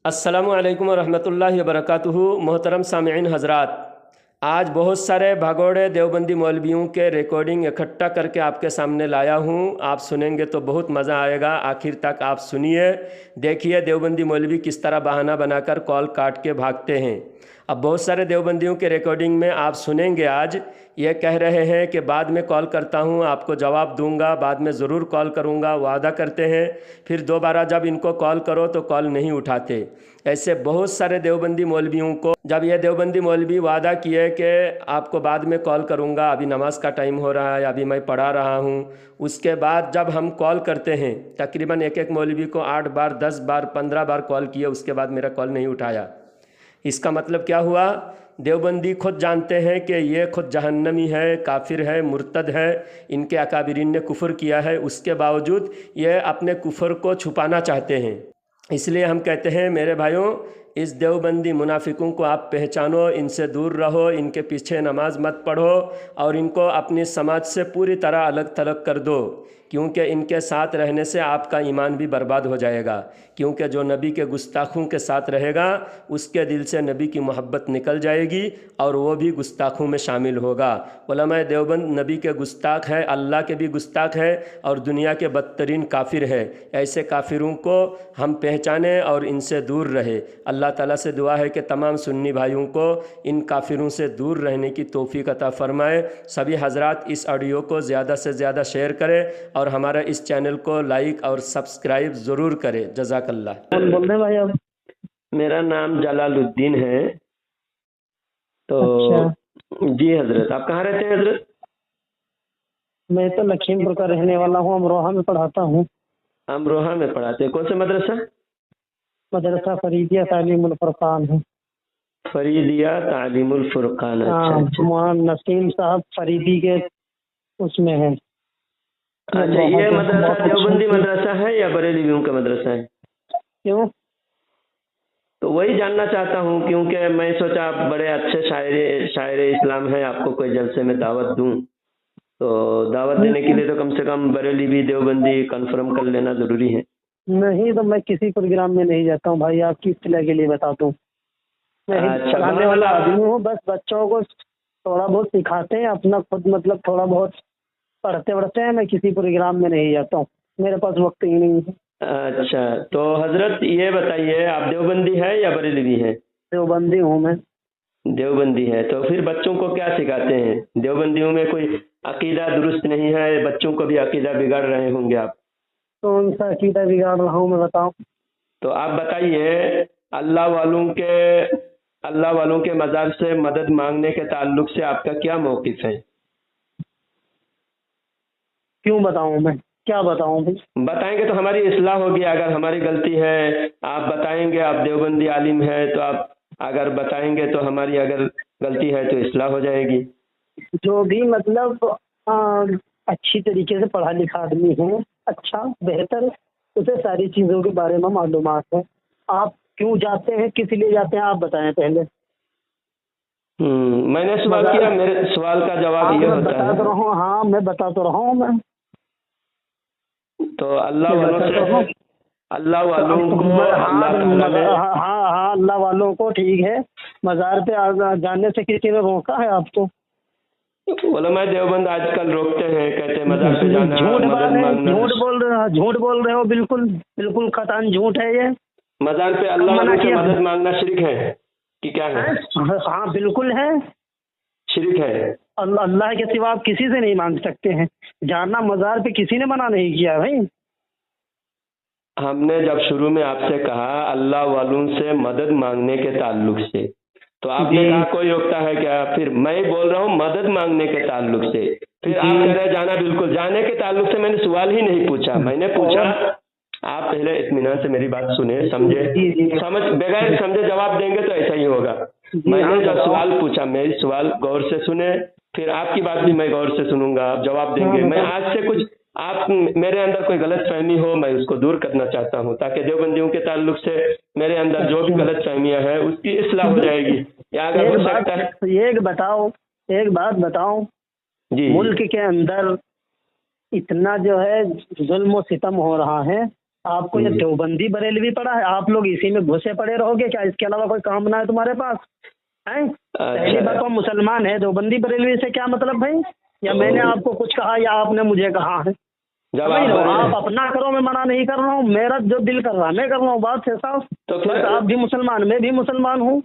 अस्सलामु अलैकुम वरहमतुल्लाहि वबरकातुहू। मोहतरम सामिईन हज़रात, आज बहुत सारे भागोड़े देवबंदी मौलवियों के रिकॉर्डिंग इकट्ठा करके आपके सामने लाया हूँ। आप सुनेंगे तो बहुत मज़ा आएगा। आखिर तक आप सुनिए, देखिए देवबंदी मौलवी किस तरह बहाना बनाकर कॉल काट के भागते हैं। अब बहुत सारे देवबंदियों के रिकॉर्डिंग में आप सुनेंगे, आज ये कह रहे हैं कि बाद में कॉल करता हूँ, आपको जवाब दूंगा, बाद में ज़रूर कॉल करूँगा, वादा करते हैं। फिर दोबारा जब इनको कॉल करो तो कॉल नहीं उठाते। ऐसे बहुत सारे देवबंदी मौलवियों को जब ये देवबंदी मौलवी वादा किए कि आपको बाद में कॉल करूँगा, अभी नमाज का टाइम हो रहा है, अभी मैं पढ़ा रहा हूँ, उसके बाद जब हम कॉल करते हैं, तकरीबन एक मौलवी को 8 बार 10 बार 15 बार कॉल किए, उसके बाद मेरा कॉल नहीं उठाया। इसका मतलब क्या हुआ? देवबंदी खुद जानते हैं कि ये खुद जहन्नमी है, काफिर है, मुर्तद है, इनके अकाबिरीन ने कुफर किया है, उसके बावजूद ये अपने कुफर को छुपाना चाहते हैं। इसलिए हम कहते हैं मेरे भाइयों, इस देवबंदी मुनाफिकों को आप पहचानो, इनसे दूर रहो, इनके पीछे नमाज मत पढ़ो और इनको अपनी समाज से पूरी तरह अलग थलग कर दो, क्योंकि इनके साथ रहने से आपका ईमान भी बर्बाद हो जाएगा। क्योंकि जो नबी के गुस्ताखों के साथ रहेगा, उसके दिल से नबी की मोहब्बत निकल जाएगी और वो भी गुस्ताखों में शामिल होगा। उलमाए देवबंद नबी के गुस्ताख है, अल्लाह के भी गुस्ताख है और दुनिया के बदतरीन काफिर है। ऐसे काफिरों को हम पहचानें और इनसे दूर रहे। अल्लाह ताला से दुआ है कि तमाम सुन्नी भाइयों को इन काफिरों से दूर रहने की तौफीक अता फरमाए। सभी हजरात इस ऑडियो को ज़्यादा से ज़्यादा शेयर करें और हमारा इस चैनल को लाइक और सब्सक्राइब ज़रूर करें। जज़ाकल्लाह। कौन बोल रहे हैं भाई आप? मेरा नाम जलालुद्दीन है। तो अच्छा, जी हजरत, आप कहाँ रहते हैं हजरत? मैं तो लखीमपुर का रहने वाला हूँ, अमरोहा में पढ़ाता हूँ। अमरोहा में पढ़ाते हैं? कौन सा मदरसा? मदरसा फरीदिया तालीमुल फरकान है। फरीदिया तालीमुल फुरकान। अच्छा अच्छा। वहाँ नसीम साहब फरीदी के उसमें है। अच्छा, ये मदरसा देवबंदी मदरसा है या बरेलवियों का मदरसा है? क्यों? तो वही जानना चाहता हूँ, क्योंकि मैं सोचा आप बड़े अच्छे शायर इस्लाम हैं, आपको कोई जलसे में दावत दूँ। तो दावत देने के लिए तो कम से कम बरेली भी देवबंदी कंफर्म कर लेना ज़रूरी है। नहीं तो मैं किसी प्रोग्राम में नहीं जाता हूँ भाई, आपकी इत्तला के लिए बता दूँ। मैं अच्छा, पढ़ाने वाला आदमी हूँ, बस बच्चों को थोड़ा बहुत सिखाते हैं, अपना खुद मतलब थोड़ा बहुत पढ़ते पढ़ते हैं। मैं किसी प्रोग्राम में नहीं जाता हूँ, मेरे पास वक्त ही नहीं है। अच्छा, तो हजरत ये बताइए, आप देवबंदी है या बरेलवी है? देवबंदी हूँ मैं। देवबंदी है, तो फिर बच्चों को क्या सिखाते हैं? देवबंदियों में कोई अकीदा दुरुस्त नहीं है, बच्चों को भी अकीदा बिगाड़ रहे होंगे आप। कौन सा अकीदा बिगाड़ रहा हूँ मैं, बताओ। तो आप बताइए, अल्लाह वालों के मज़ार से मदद मांगने के ताल्लुक से आपका क्या मौक़िफ़ है? क्यों बताऊं, मैं क्या बताऊं भाई? बताएंगे तो हमारी इस्लाह होगी। अगर हमारी गलती है आप बताएंगे, आप देवबंदी आलिम है तो आप अगर बताएंगे तो हमारी अगर गलती है तो इस्लाह हो जाएगी। जो भी मतलब अच्छी तरीके से पढ़ा लिखा आदमी है, अच्छा बेहतर, उसे सारी चीज़ों के बारे में मालूमात है। आप क्यों जाते हैं, किस लिए जाते हैं, आप बताएं पहले। मैंने सवाल किया, मेरे सवाल का जवाब ये होता है। हाँ मैं बता तो रहा हूँ मैं। तो अल्लाह वालों को अल्लाह वालों को ठीक है, मज़ार पे जाने से किसी ने रोका है आपको? उलमा देवबंद आजकल रोकते हैं, कहते हैं मज़ार पे जाना, झूठ बोल रहे हो, बिल्कुल बिल्कुल कतई झूठ है ये। मज़ार पे अल्लाह वालों से मदद मांगना शिरक है कि क्या है? हाँ बिल्कुल है, शिरक है। अल्लाह के सिवा आप किसी से नहीं मांग सकते हैं। जाना मज़ार पे किसी ने मना नहीं किया भाई। हमने जब शुरू में आपसे कहा अल्लाह वालों से मदद मांगने के ताल्लुक से, तो आपने कहा कोई रोकता है क्या? फिर मैं बोल रहा हूँ मदद मांगने के ताल्लुक से, फिर आप कह रहे जाना बिल्कुल। जाने के ताल्लुक से मैंने सवाल ही नहीं पूछा। मैंने पूछा, आप पहले इत्मीनान से मेरी बात सुने, समझे, बगैर समझे जवाब देंगे तो ऐसा ही होगा। मैंने जब सवाल पूछा, मेरी सवाल गौर से सुने, फिर आपकी बात भी मैं गौर से सुनूंगा, आप जवाब देंगे। मैं आज से कुछ आप मेरे अंदर कोई गलत फहमी हो, मैं उसको दूर करना चाहता हूँ, ताकि देवबंदियों के ताल्लुक से मेरे अंदर जो भी गलत फहमियाँ है उसकी इस्लाह हो जाएगी। या अगर हो सकता है एक बात बताओ जी, मुल्क के अंदर इतना जो है जुल्म और सितम हो रहा है, आपको ये देवबंदी बरेलवी पड़ा है, आप लोग इसी में घुसे पड़े रहोगे क्या? इसके अलावा कोई काम ना है तुम्हारे पास हैं? पहली बात तो मुसलमान है, देवबंदी बरेलवी से क्या मतलब भाई? या मैंने आपको कुछ कहा या आपने मुझे कहा है? जब समझ लो, आप आप अपना करो, मैं मना नहीं कर रहा हूँ, मेरा जो दिल कर रहा है मैं कर रहा हूँ, बात है साहब। तो फिर बस आप भी मुसलमान, मैं भी मुसलमान हूँ।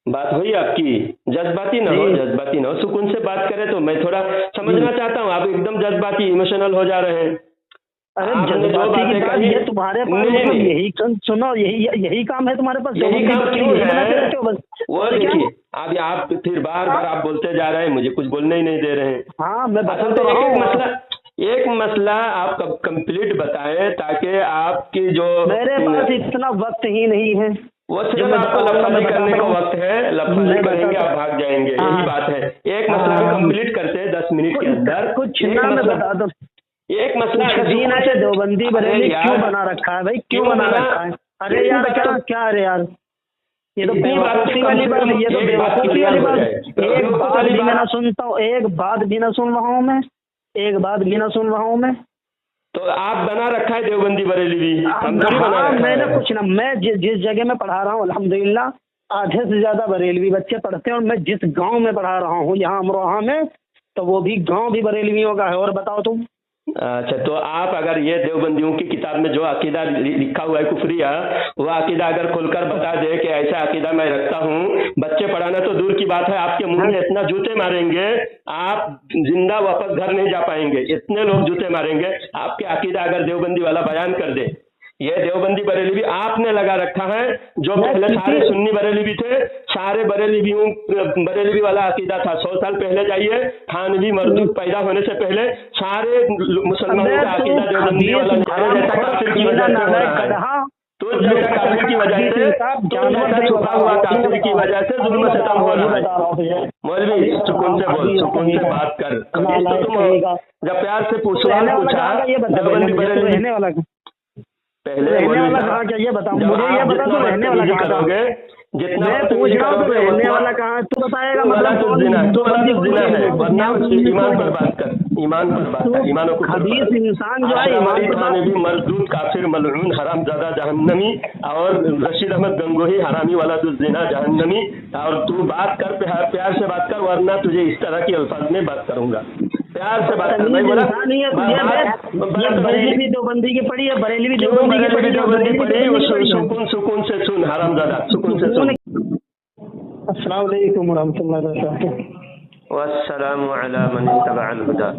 बात हुई आपकी, जज्बाती ना हो, जी। जज्बाती ना हो, सुकून से बात करें। तो मैं थोड़ा समझना चाहता हूँ, आप एकदम जज्बाती इमोशनल हो जा रहे हैं। अरे आपने जो जज्बाती की बातें बात, कही, ये तुम्हारे पास नहीं, मतलब नहीं, यही सुनो, यही काम है तुम्हारे पास? यही काम देवबंदी क्यों यही बनाते है रहते हो बस? वो और क्या? देखिए। अभी आप फिर बार बार आप बोलते जा रहे हैं, मुझे कुछ बोलने ही नहीं दे रहे हैं। हाँ मैं बता असल तो में रहा हूँ। एक मसला आप कंप्लीट बताएं, ताकि आपकी जो मेरे पास इतना वक्त ही नहीं है। वो जो सिर्फ मैं आपको बताऊंगा, मैं लफाजी करने बताता का हूँ। वक्त है, लफाजी मैं करेंगे बताता आप भाग जाएंगे, यही हाँ। बात है। एक मसला हाँ। कंप्लीट करते हैं 10 मिनट के अंदर। कुछ एक ना, मैं मसला बता दूं। एक मसला कुछ अगर भी ना सुकून है, से- देवबंदी अरे बरेली यार, क्यों बना रखा है भाई? क्यों क्यों बना बना? रखा है? अरे इतनी यार बात क्या, तो- क्या अरे यार, ये तो इतनी बात तो बेवकूफी कम वाली से बात कम है, ये तो एक बात बेवकूफी क्लियर वाली हो बात। जाए। एक बेवकूफ बात वाली भी मैं ना बात, सुनता हूँ, एक बात भी ना सुन रहा हूँ मैं, एक बात भी ना सुन रहा हूँ मैं। तो आप बना रखा है देवबंदी बरेली भी, हम थोड़ी बना हाँ रखा मैंने है। कुछ ना, मैं जिस जगह में पढ़ा रहा हूँ अल्हम्दुलिल्लाह आधे से ज्यादा बरेलवी बच्चे पढ़ते हैं, और मैं जिस गांव में पढ़ा रहा हूँ यहाँ अमरोहा में, तो वो भी गांव भी बरेलवियों का है। और बताओ तुम। अच्छा, तो आप अगर ये देवबंदियों की किताब में जो अकीदा लिखा हुआ है कुफरिया, वो अकीदा अगर खोलकर बता दे कि ऐसा अकीदा मैं रखता हूँ, बच्चे पढ़ाना तो दूर की बात है, आपके मुंह में इतना जूते मारेंगे, आप जिंदा वापस घर नहीं जा पाएंगे, इतने लोग जूते मारेंगे आपके अकीदा अगर देवबंदी वाला बयान कर दे। ये देवबंदी बरेलवी आपने लगा रखा है, जो पहले सारे सुन्नी बरेलवी थे, सारे बरेलवी वाला अकीदा था। 100 साल पहले जाइए, थानवी मरदूद पैदा होने से पहले सारे मुसलमानों का अकीदा देवबंदी वाला, जैसा काफिर की वजह से हो रहा है, तो जैसा काफिर की वजह से, तो जैसा छुपा हुआ काफिर की वजह से जुल्म सितम हो रहा है। मौलवी सुकून से बोल, सुकून से बात कर। कभी तो तुम जब प्यार से सवाल पूछा देवबंदी बरेलवी रहने वाला पहले रहने मौलवी वाला साहब, कहाँ क्या, ये बताओ जब मुझे, ये आप बता जितना तो रहने वाला बदतमीजी कहाँ था? करोगे, जितना मैं पूछ बदतमीजी रहा हूँ तो करोगे, रहने उतना वाला कहाँ है? तू बताएगा तू वाला मतलब तो कौन? जिना, तू वाला तो जिना है, वरना ईमान पर बात कर, ईमान पर बात कर, ईमान को खबीस इंसान जो है ईमान पर बात। भी मरदूद काफिर मलऊन हरामजादा जहन्नमी, और रशीद अहमद गंगोही हरामी वाला तो जिना जहन्नमी। और तू बात कर, प्यार से बात कर, वरना तुझे इस तरह की अल्फाज में बात करूंगा। प्यार से बात कर। मैं बोला ये बरेलवी देवबंदी की पड़ी है, बरेलवी क्यों देवबंदी की पड़ी है, देवबंदी पड़ी? बरेलवी सुकून से सुन हरामजादा, सुकून से सुन। अस्सलाम वालेकुम रहमतुल्लाहि व बरकातहू। वस्सलामु अला मन इत्तबअल हुदा।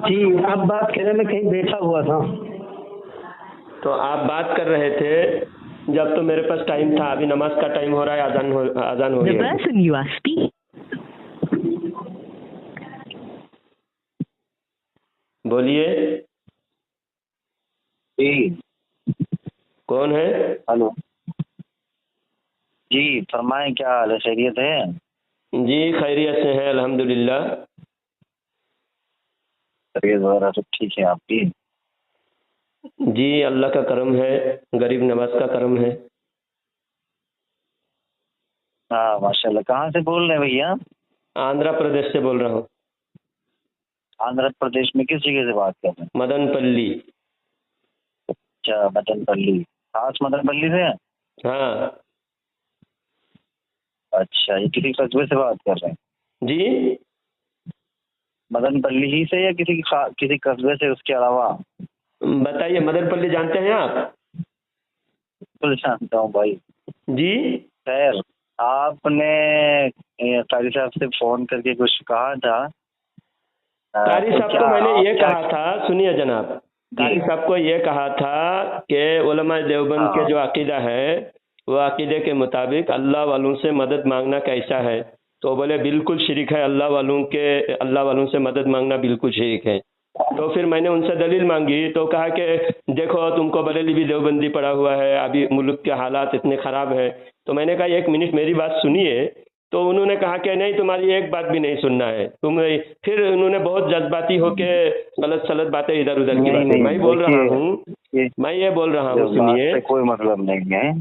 जी, अब बात करें, मैं कहीं बैठा हुआ था। तो आप बात कर रहे थे जब तो मेरे पास टाइम था, अभी नमाज का टाइम हो रहा है, आजान हो The गई है। person you are speaking. बोलिए, जी कौन है? हेलो जी, फरमाएं, क्या हाल है? खैरियत है? जी खैरियत से है अल्हम्दुलिल्लाह। खैरियत वगैरह सब ठीक है आपकी? जी अल्लाह का करम है, गरीब नवाज का करम है। हाँ माशाल्लाह। कहाँ से बोल रहे हैं भैया? आंध्र प्रदेश से बोल रहा हूँ। आंध्र प्रदेश में किस जगह से बात कर रहे हैं? मदनपल्ली। अच्छा, मदनपल्ली, खास मदनपल्ली से? हाँ अच्छा, ये किसी कस्बे से बात कर रहे हैं? जी, मदनपल्ली ही से या किसी कस्बे से उसके अलावा? बताइए, मदनपल्ली जानते हैं आप? बिल्कुल जानता हूँ भाई जी, खैर, आपने कारी साहब से फोन करके कुछ कहा था। कारी तो साहब क्या को मैंने आप ये क्या- कहा था, सुनिए जनाब, कारी साहब को ये कहा था कि उलमा देवबंद के जो अकीदा है, वो अकीदे के मुताबिक अल्लाह वालों से मदद मांगना कैसा है? तो बोले बिल्कुल शिरक है, अल्लाह वालों से मदद मांगना बिल्कुल शिरक है। तो फिर मैंने उनसे दलील मांगी, तो कहा कि देखो तुमको बरेली भी देवबंदी पड़ा हुआ है, अभी मुल्क के हालात इतने ख़राब है। तो मैंने कहा 1 मिनट मेरी बात सुनिए। तो उन्होंने कहा कि नहीं, तुम्हारी एक बात भी नहीं सुनना है तुम। फिर उन्होंने बहुत जज्बाती होके गलत सलत बातें इधर उधर की बातें, मैं बोल रहा हूँ, मैं ये बोल रहा हूँ, सुनिए, कोई मतलब नहीं है।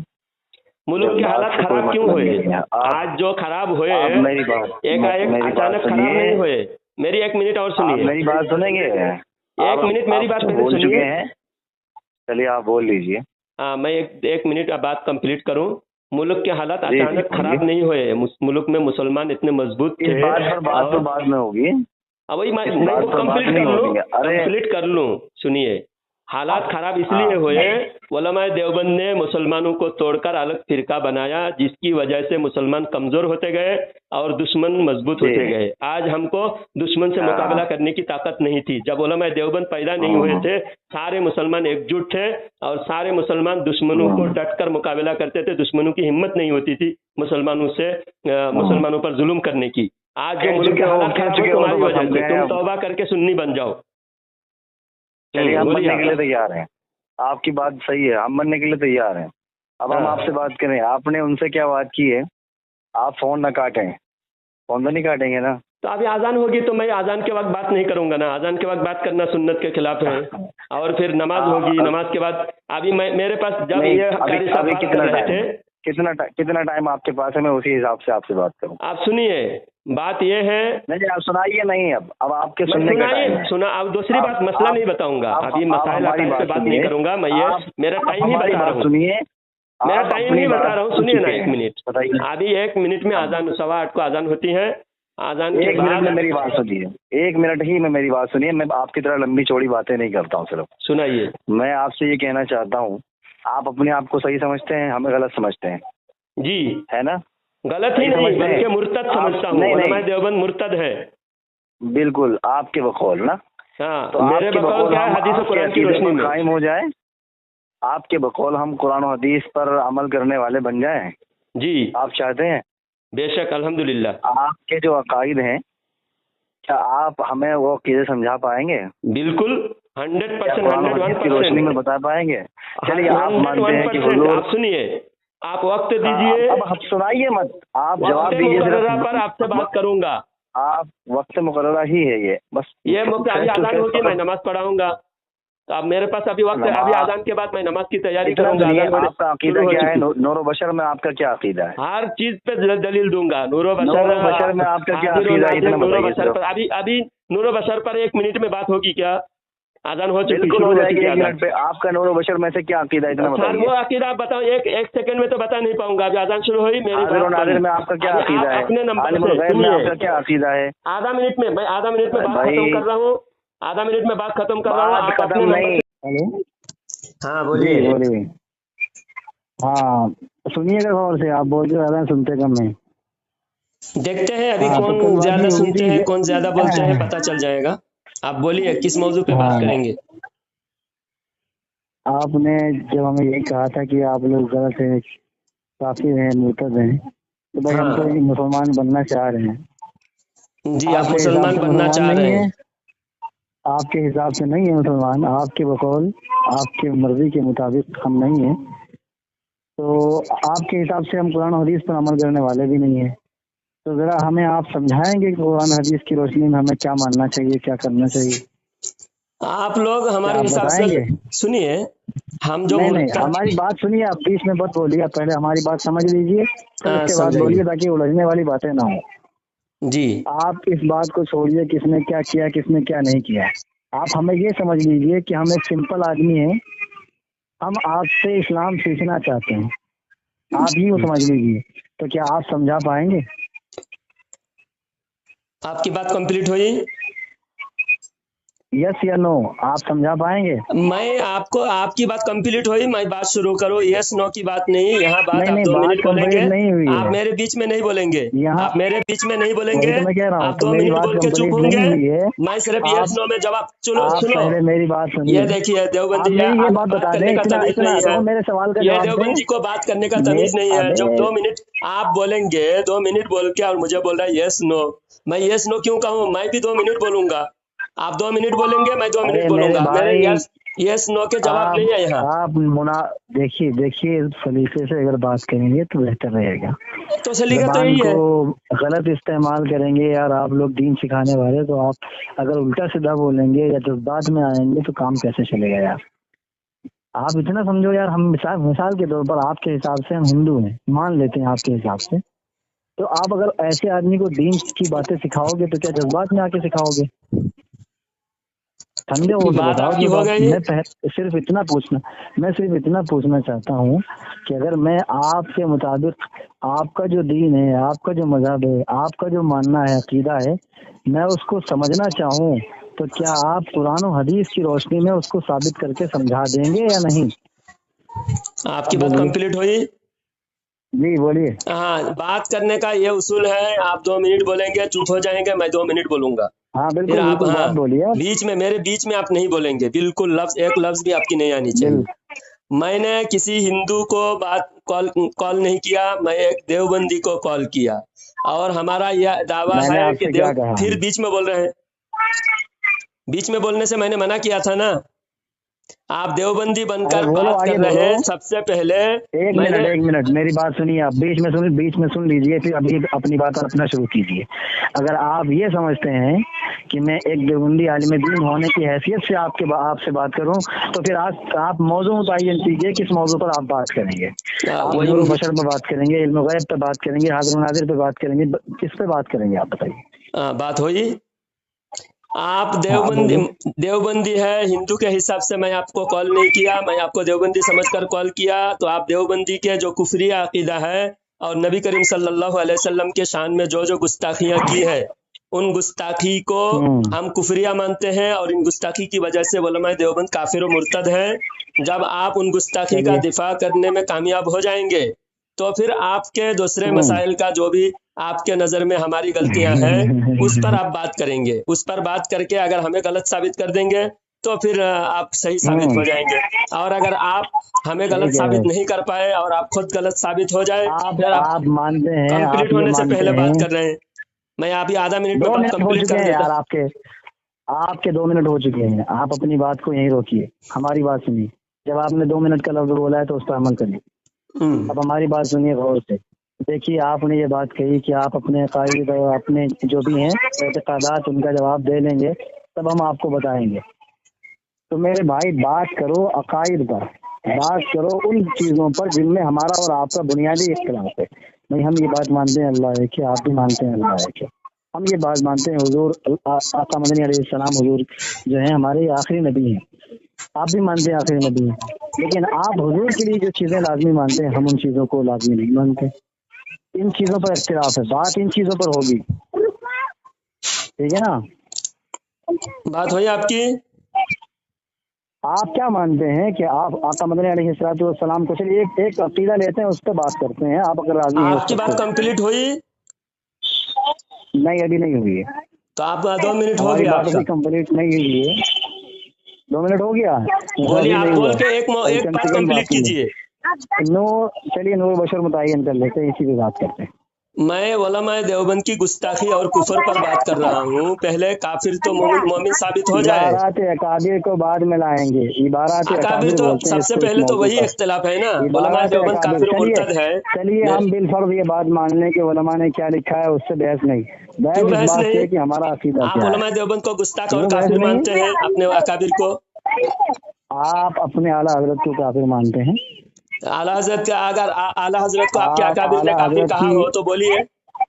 मुल्क के हालात खराब क्यों हुए? आज जो खराब हुए, मेरी बात एकाएक अचानक खराब नहीं हुए। मेरी 1 मिनट और सुनिए। मेरी बात सुनेंगे? 1 मिनट मेरी बात पहले सुनिए। चलिए आप बोल लीजिए। हाँ, मैं एक मिनट बात कंप्लीट करूं। मुल्क के हालात जी, अचानक जी, खराब जी। नहीं हुए। मुल्क में मुसलमान इतने मजबूत इस थे। बात पर बात तो और बाद में होगी। अब वही मैं इस बात वो पर बात कंप्लीट नहीं कर लूं, होगी। अरे कंप्लीट कर लूं। सुनिए, हालात खराब इसलिए हुए, उलमाए देवबंद ने मुसलमानों को तोड़कर अलग फिरका बनाया, जिसकी वजह से मुसलमान कमजोर होते गए और दुश्मन मजबूत जी। होते गए। आज हमको दुश्मन से हाँ। मुकाबला करने की ताकत नहीं थी। जब उलमाए देवबंद पैदा नहीं हुए थे, सारे मुसलमान एकजुट थे और सारे मुसलमान दुश्मनों को डटकर मुकाबला करते थे। दुश्मनों की हिम्मत नहीं होती थी मुसलमानों पर जुल्म करने की। आज जो कह मुल्क के चुके हो, हालात कह खराब चुके हो हो, तुम्हारी तो बस वजह हम से। गए तुम अब। तौबा करके सुन्नी बन जाओ। चलिए हम बोलिए बनने के लिए आप। तैयार हैं। आपकी बात सही है, हम बनने के लिए तैयार हैं। अब हम हाँ। आपसे बात करें, आपने उनसे क्या बात की है? आप फोन न काटें। फोन तो नहीं काटेंगे ना? तो अभी आजान होगी तो मैं आजान के वक्त बात नहीं करूंगा ना। आजान के वक्त बात करना सुन्नत के खिलाफ है। और फिर नमाज होगी, नमाज के बाद अभी मेरे पास जब नहीं, ये कारी साहब अभी बात कर रहे थे, कितना टाइम आपके पास है, मैं उसी हिसाब से आपसे बात करूं। आप सुनिए। बात ये है, नहीं आप सुनाइए। नहीं अब आपके सुनने का टाइम है। सुना। अब दूसरी बात, मसला नहीं बताऊंगा अभी, मसाइल हमारी पे बात नहीं करूंगा मैं। ये मेरा टाइम ही बता रहा हूँ, सुनिए। मेरा टाइम ही बता रहा हूँ। सुनिए ना, एक मिनट। बताइए। अभी 1 मिनट में आजान, 8:15 को आजान होती है। आजान के 1 मिनट बाद में मेरी बात सुनिए। 1 मिनट ही में मेरी बात सुनिए। मैं आपकी तरह लंबी चौड़ी बातें नहीं करता हूँ। सिर्फ सुनाइए। मैं आपसे ये कहना चाहता हूँ, आप अपने आप को सही समझते हैं, हमें गलत समझते हैं, जी, है ना? गलत ही नहीं बल्कि मुर्तद समझता हूँ। उलमाए देवबंद मुर्तद है। बिल्कुल आपके बकौल ना। हाँ, तो मेरे आपके बकौल क्या है? हम हदीस और आपके कुरान की अकीदे रोशनी पर में। कायम हो जाए। आपके बकौल हम कुरान और हदीस पर अमल करने वाले बन जाएं। जी, आप चाहते हैं? बेशक, अल्हम्दुलिल्लाह। आपके जो अकायद हैं, क्या आप हमें वो अकीदे समझा पाएंगे? बिल्कुल, 100%, कुरान और हदीस की रोशनी में 101%। बता पाएंगे? चलिए आप मानते हैं कि 101%। हुजूर। आप सुनिए, आप वक्त दीजिए। अब आप सुनाइए मत, आप जवाब वक्त दीजिए। मुकर्ररा पर आपसे बात करूंगा। आप वक्त मुकर्ररा ही है ये, बस ये मुक्त अभी face to आजान face होगी, मैं पकड़- नमाज पढ़ाऊंगा। तो अब मेरे पास अभी वक्त है। अभी आजान के बाद मैं नमाज की तैयारी इतना करूंगा। सुनिए, आजान होने आपका अकीदा शुरू हो क्या है? चुकी। नूर बशर में आपका क्या अकीदा है? हर चीज पे दलील दूंगा। नूरो नूर बशर में आपका क्या अकीदा है? इतना नूरो बताइए बशर सिर्फ। पर अभी नूरो बशर पर 1 मिनट में बात होगी क्या? आजान हो चुकी, बिल्कुल शुरू हो हो जाएगी चुकी 1 आजान। मिनट पे। आपका नूर बशर में से क्या अकीदा है? इतना सर, बताइए। वो अकीदा आप बताओ। एक सेकंड में तो बता नहीं पाऊंगा। अभी आजान शुरू हुई, मेरी हाजिर और बात नादिर सुन। में आपका क्या अभी अकीदा आप है? अपने नंबर आलिम और से गैब में आपका सुनिए। क्या अकीदा है? आधा मिनट में मैं बात भाई, खत्म कर रहा हूँ। आधा मिनट में बात खत्म कर रहा हूँ। बात आप अपने कदम नंबर नहीं। से। हेलो, हाँ, जी बोलिए। बोलिए। हाँ सुनिएगा गौर से, आप बोलते ज्यादा हैं, सुनते कम है। देखते हैं अभी हाँ, तो कल कौन बात ज्यादा ये हो गई सुनते थी हैं, कौन ज्यादा बोलते हैं, पता चल जाएगा। आप बोलिए, किस मौजू पे बात हाँ, करेंगे? आपने जब हमें यही कहा था कि आप लोग गलत हैं, काफिर हैं, मुर्तद हैं, तो भाई हम हाँ तो मुसलमान बनना चाह रहे हैं। जी, आप आपके हिसाब मुसलमान से बनना मुसलमान चाह नहीं रहे है, हैं। आपके हिसाब से नहीं है मुसलमान, आपके बकौल आपके मर्जी के मुताबिक हम नहीं है। तो आपके हिसाब से हम कुरान और हदीस पर अमल करने वाले भी नहीं है। तो जरा हमें आप समझाएंगे कि कुरान हदीस की रोशनी में हमें क्या मानना चाहिए, क्या करना चाहिए? आप लोग हमारे आप हिसाब से बताएंगे? सुनिए। हम जो नहीं नहीं, मुर्तद, हमारी बात सुनिए, आप बीच में मत बोलिए, आप पहले हमारी बात समझ लीजिए, फिर हाँ, उसके बाद समझाइए। बोलिए, ताकि उलझने वाली बातें ना हो। जी, आप इस बात को छोड़िए किसने क्या किया, किसने क्या नहीं किया। आप हमें ये समझ लीजिए कि हम एक सिंपल आदमी हैं, हम आपसे इस्लाम सीखना चाहते हैं, आप ही वो समझ लीजिए। तो क्या आप समझा पाएंगे? आपकी बात कंप्लीट हुई? यस या नो, आप समझा पाएंगे? मैं आपको, आपकी बात कंप्लीट हुई, मैं बात शुरू करूं? यस नो की बात नहीं। यहाँ बात नहीं आप नहीं, 2 बात मिनट बोलेंगे। कंप्लीट नहीं हुई आप है मेरे बीच में नहीं बोलेंगे। यहाँ। आप मेरे बीच में नहीं वही बोलेंगे। तो मैं कह रहा हूँ, आप तो 2 मेरी मिनट बात बोल के चुप कंप्लीट होंगे। नहीं हुई है। मैं सिर्फ यस नो में जवाब। आप सुनो, पहले मेरी बात ये सुनिए। देखिए आप देवबंदिया, मेरी ये आपको बात बात बता दें, करने का इतना तमीज इतना नहीं है। तो मेरे सवाल का ये जवाब देवबंद दें। जी को बात करने का तमीज नहीं है। जब 2 मिनट आप बोलेंगे, 2 मिनट बोल के और मुझे बोल रहा है यस नो। मैं यस नो क्यों कहूँ? मैं भी 2 मिनट बोलूंगा। आप 2 मिनट बोलेंगे, मैं 2 मिनट अरे मेरे बोलूंगा। मेरे भाई, यस नो के जवाब नहीं है यहाँ। आप देखिए देखिए, सलीके से अगर बात करेंगे तो बेहतर रहेगा। तो सलीका तो ज़बान यही है। को गलत इस्तेमाल करेंगे यार, आप लोग दीन सिखाने वाले, तो आप अगर उल्टा सीधा बोलेंगे या जज्बात में आएंगे तो काम कैसे चलेगा यार? आप इतना समझो यार, हम मिसाल के तौर पर आपके हिसाब से हम हिंदू हैं, मान लेते हैं आपके हिसाब से, तो आप अगर ऐसे आदमी को दीन की बातें सिखाओगे तो क्या जज्बात में आके सिखाओगे? ठंडे हो के बात बताओ आपकी जो हो बात। गई। मैं सिर्फ इतना पूछना चाहता हूँ कि अगर मैं आपके मुताबिक आपका जो दीन है, आपका जो मजहब है, आपका जो मानना है, अकीदा है, मैं उसको समझना चाहूँ तो क्या आप कुरान और हदीस की रोशनी में उसको साबित करके समझा देंगे या नहीं? आपकी बात बोलिए। कंप्लीट हुई। जी बोलिए। हाँ, बात करने का ये उसूल है, आप 2 मिनट बोलेंगे, चुप हो जाएंगे, मैं 2 मिनट बोलूंगा, हाँ फिर बिल्कुल आप, बिल्कुल, बात हाँ, बोलिए आप। मेरे बीच में आप नहीं बोलेंगे, बिल्कुल एक लफ्ज भी आपकी नहीं आनी बिल चाहिए। मैंने किसी हिंदू को बात कॉल नहीं किया, मैं एक देवबंदी को कॉल किया, और हमारा यह दावा मैंने है कि आपसे क्या कहा? फिर बीच में बोल रहे हैं। बीच में बोलने से मैंने मना किया था ना। आप देवबंदी अरे बनकर बोलो, बात आगे कर रहे बोलो। हैं। सबसे पहले एक मिनट मेरी बात सुनिए आप। बीच में सुन लीजिए, फिर अभी अपनी बात अपना शुरू कीजिए। अगर आप ये समझते हैं कि मैं एक देवबंदी आलिम दीन होने की हैसियत से आपसे बात करूं, तो फिर आप मौजू मुतय्यन कीजिए, किस मौजू पर आप बात करेंगे। आप वही नूर बशर पे बात करेंगे, इल्म गैब पे बात करेंगे, हाज़िर नाज़िर पे बात करेंगे, किस पे बात करेंगे आप बताइए। बात हुई। आप हाँ बोलिए। देवबंदी है, हिंदू के हिसाब से मैं आपको कॉल नहीं किया, मैं आपको देवबंदी समझकर कॉल किया। तो आप देवबंदी के जो कुफरी अकीदा है और नबी करीम सल्लल्लाहु अलैहि वसल्लम के शान में जो जो गुस्ताखियां की है, उन गुस्ताखी को हम कुफरिया मानते हैं, और इन गुस्ताखी की वजह से उलमाए देवबंद काफिर और मुर्तद हैं। जब आप उन गुस्ताखी का दिफा करने में कामयाब हो जाएंगे, तो फिर आपके दूसरे मसाइल का जो भी आपके नज़र में हमारी गलतियां हैं, उस पर आप बात करेंगे। उस पर बात करके अगर हमें गलत साबित कर देंगे, तो फिर आप सही साबित हो जाएंगे। और अगर आप हमें गलत साबित नहीं कर पाए और आप खुद गलत साबित हो जाए, फिर आप मानते हैं, आप कंप्लीट ये होने से मानते पहले बात हैं। कर रहे हैं। मैं अभी आधा मिनट में 2 बात मिनट हो कंप्लीट चुके कर हैं देता। यार, आपके 2 मिनट हो चुके हैं। आप अपनी बात को यहीं रोकिए, हमारी बात सुनिए। जब आपने 2 मिनट का लफ्ज बोला है तो उस पर अमल करिए। अब हमारी बात सुनिए गौर से। देखिए, आपने ये बात कही कि आप अपने अकायद और अपने जो भी हैं एतकादात, उनका जवाब दे लेंगे, तब हम आपको बताएंगे। तो मेरे भाई, बात करो अकायद पर, बात करो उन चीज़ों पर जिनमें हमारा और आपका बुनियादी इख्तिलाफ है। नहीं, हम ये बात मानते हैं अल्लाह एक है, आप भी मानते हैं अल्लाह एक है। हम ये बात मानते हैं हुजूर आका मदनी अलैहिस्सलाम हुजूर जो है हमारे आखिरी नबी हैं, आप भी मानते हैं आखिरी नबी हैं। लेकिन आप हुजूर के लिए जो चीज़ें लाजमी मानते हैं, हम उन चीज़ों को लाजमी नहीं मानते। इन चीज़ों पर इख्तिलाफ है, बात इन चीज़ों पर होगी, ठीक है ना। बात हुई आपकी। आप क्या मानते हैं कि आप आका मदनी अलैहिस्सलाम को, चलिए एक अकीदा लेते हैं, उस पर बात करते हैं। आप अगर राजी हैं आपकी उस पर बात कंप्लीट हुई। नहीं, अभी नहीं हुई है। तो आप 2 मिनट हो हमारी गया बात आपका। अभी कंप्लीट नहीं हुई है। 2 मिनट हो गया, बोलिए, आप बोल के एक बात कंप्लीट कीजिए। चलिए नूर बशर मुतय्यन कर लेते हैं, इसी पे बात करते हैं। मैं उलमाए देवबंद की गुस्ताखी और कुफर पर बात कर रहा हूँ। पहले काफिर तो मोमिन साबित हो जाए। इबारात अकाबिर को बाद में लाएंगे। इबारात अकाबिर अकाबिर तो बोलते हैं सबसे इसको, इस पहले तो मौजू वही पर। इख्तिलाफ है ना। उलमाए इबारात देवबंद अकाबिर, काफिर और मुर्तद है। चलिए हम बिलफर्ज ये बात मान लें कि उलमा ने क्या लिखा है, उससे बहस नहीं। बहस क्यों इस बहस बात नहीं? से है कि हमारा अकीदा आप क्या है। उलमाए देवबंद को गुस्ताख और क्यों बहस काफिर नहीं? मानते हैं, अपने अकाबिर को। आप अपने आला हजरत को काफिर मानते हैं। आला हजरत का, अगर आला हजरत को आपके आप अकाबिर ने आला काफिर हजरत कहा की, हो तो बोलिए,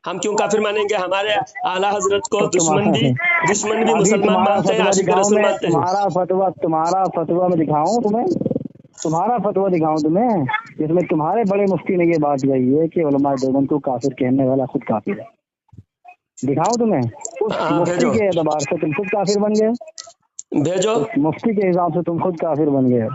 हम क्यों काफिर मानेंगे? हमारे आला हजरत को तो दुश्मन भी अभी मुसलमान तुम्हारा मानते हैं, फतवा आशिक दिखाऊं रसूल मैं, मानते हैं। तुम्हारा फतवा में दिखाऊं तुम्हें, तुम्हारा फतवा दिखाऊं तुम्हें, जिसमें तुम्हारे बड़े मुफ्ती ने ये बात कही है कि उलमा देवबंद को काफिर कहने वाला खुद काफिर है। दिखाऊं तुम्हें? उस मुफ्ती भेजो के एतबार से तुम खुद काफिर बन गए, भेजो उस मुफ्ती के हिसाब से तुम खुद काफिर बन गए।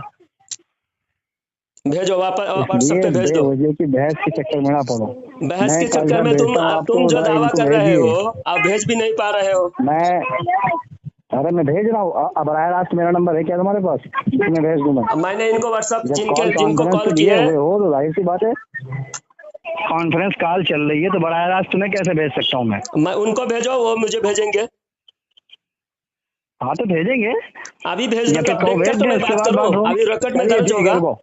भेजो, वापस व्हाट्सएप इसलिए पे भेज दो। बेवजह की बहस के चक्कर में ना पड़ो। बहस मैं के कल चक्कर जब में भेजता हूँ आपको, तुम जो जरा दावा इनको कर रहे भेजिए। हो, आप भेज भी नहीं पा रहे हो। अरे मैं भेज रहा हूँ। अब बराह रास्त मेरा नंबर है क्या तुम्हारे पास, मैं भेज दूँ मैं। अब मैंने इनको व्हाट्सएप जब जिनको कॉन्फ्रेंस कॉल पे किया लिए है, हुए हो तो जाहिर सी बात है, कॉन्फ्रेंस कॉल चल रही है तो बराह रास्त तुम्हें कैसे भेज सकता हूँ मैं। उनको भेजो, वो मुझे भेजेंगे। हाँ तो भेजेंगे, अभी भेज या दो, फिर तब कहो देख कर भेज तो दें, मैं उसके बात बाद बात करूं। हो। अभी रिकॉर्ड में चलिए दर्ज ठीक है, होगा, रुको।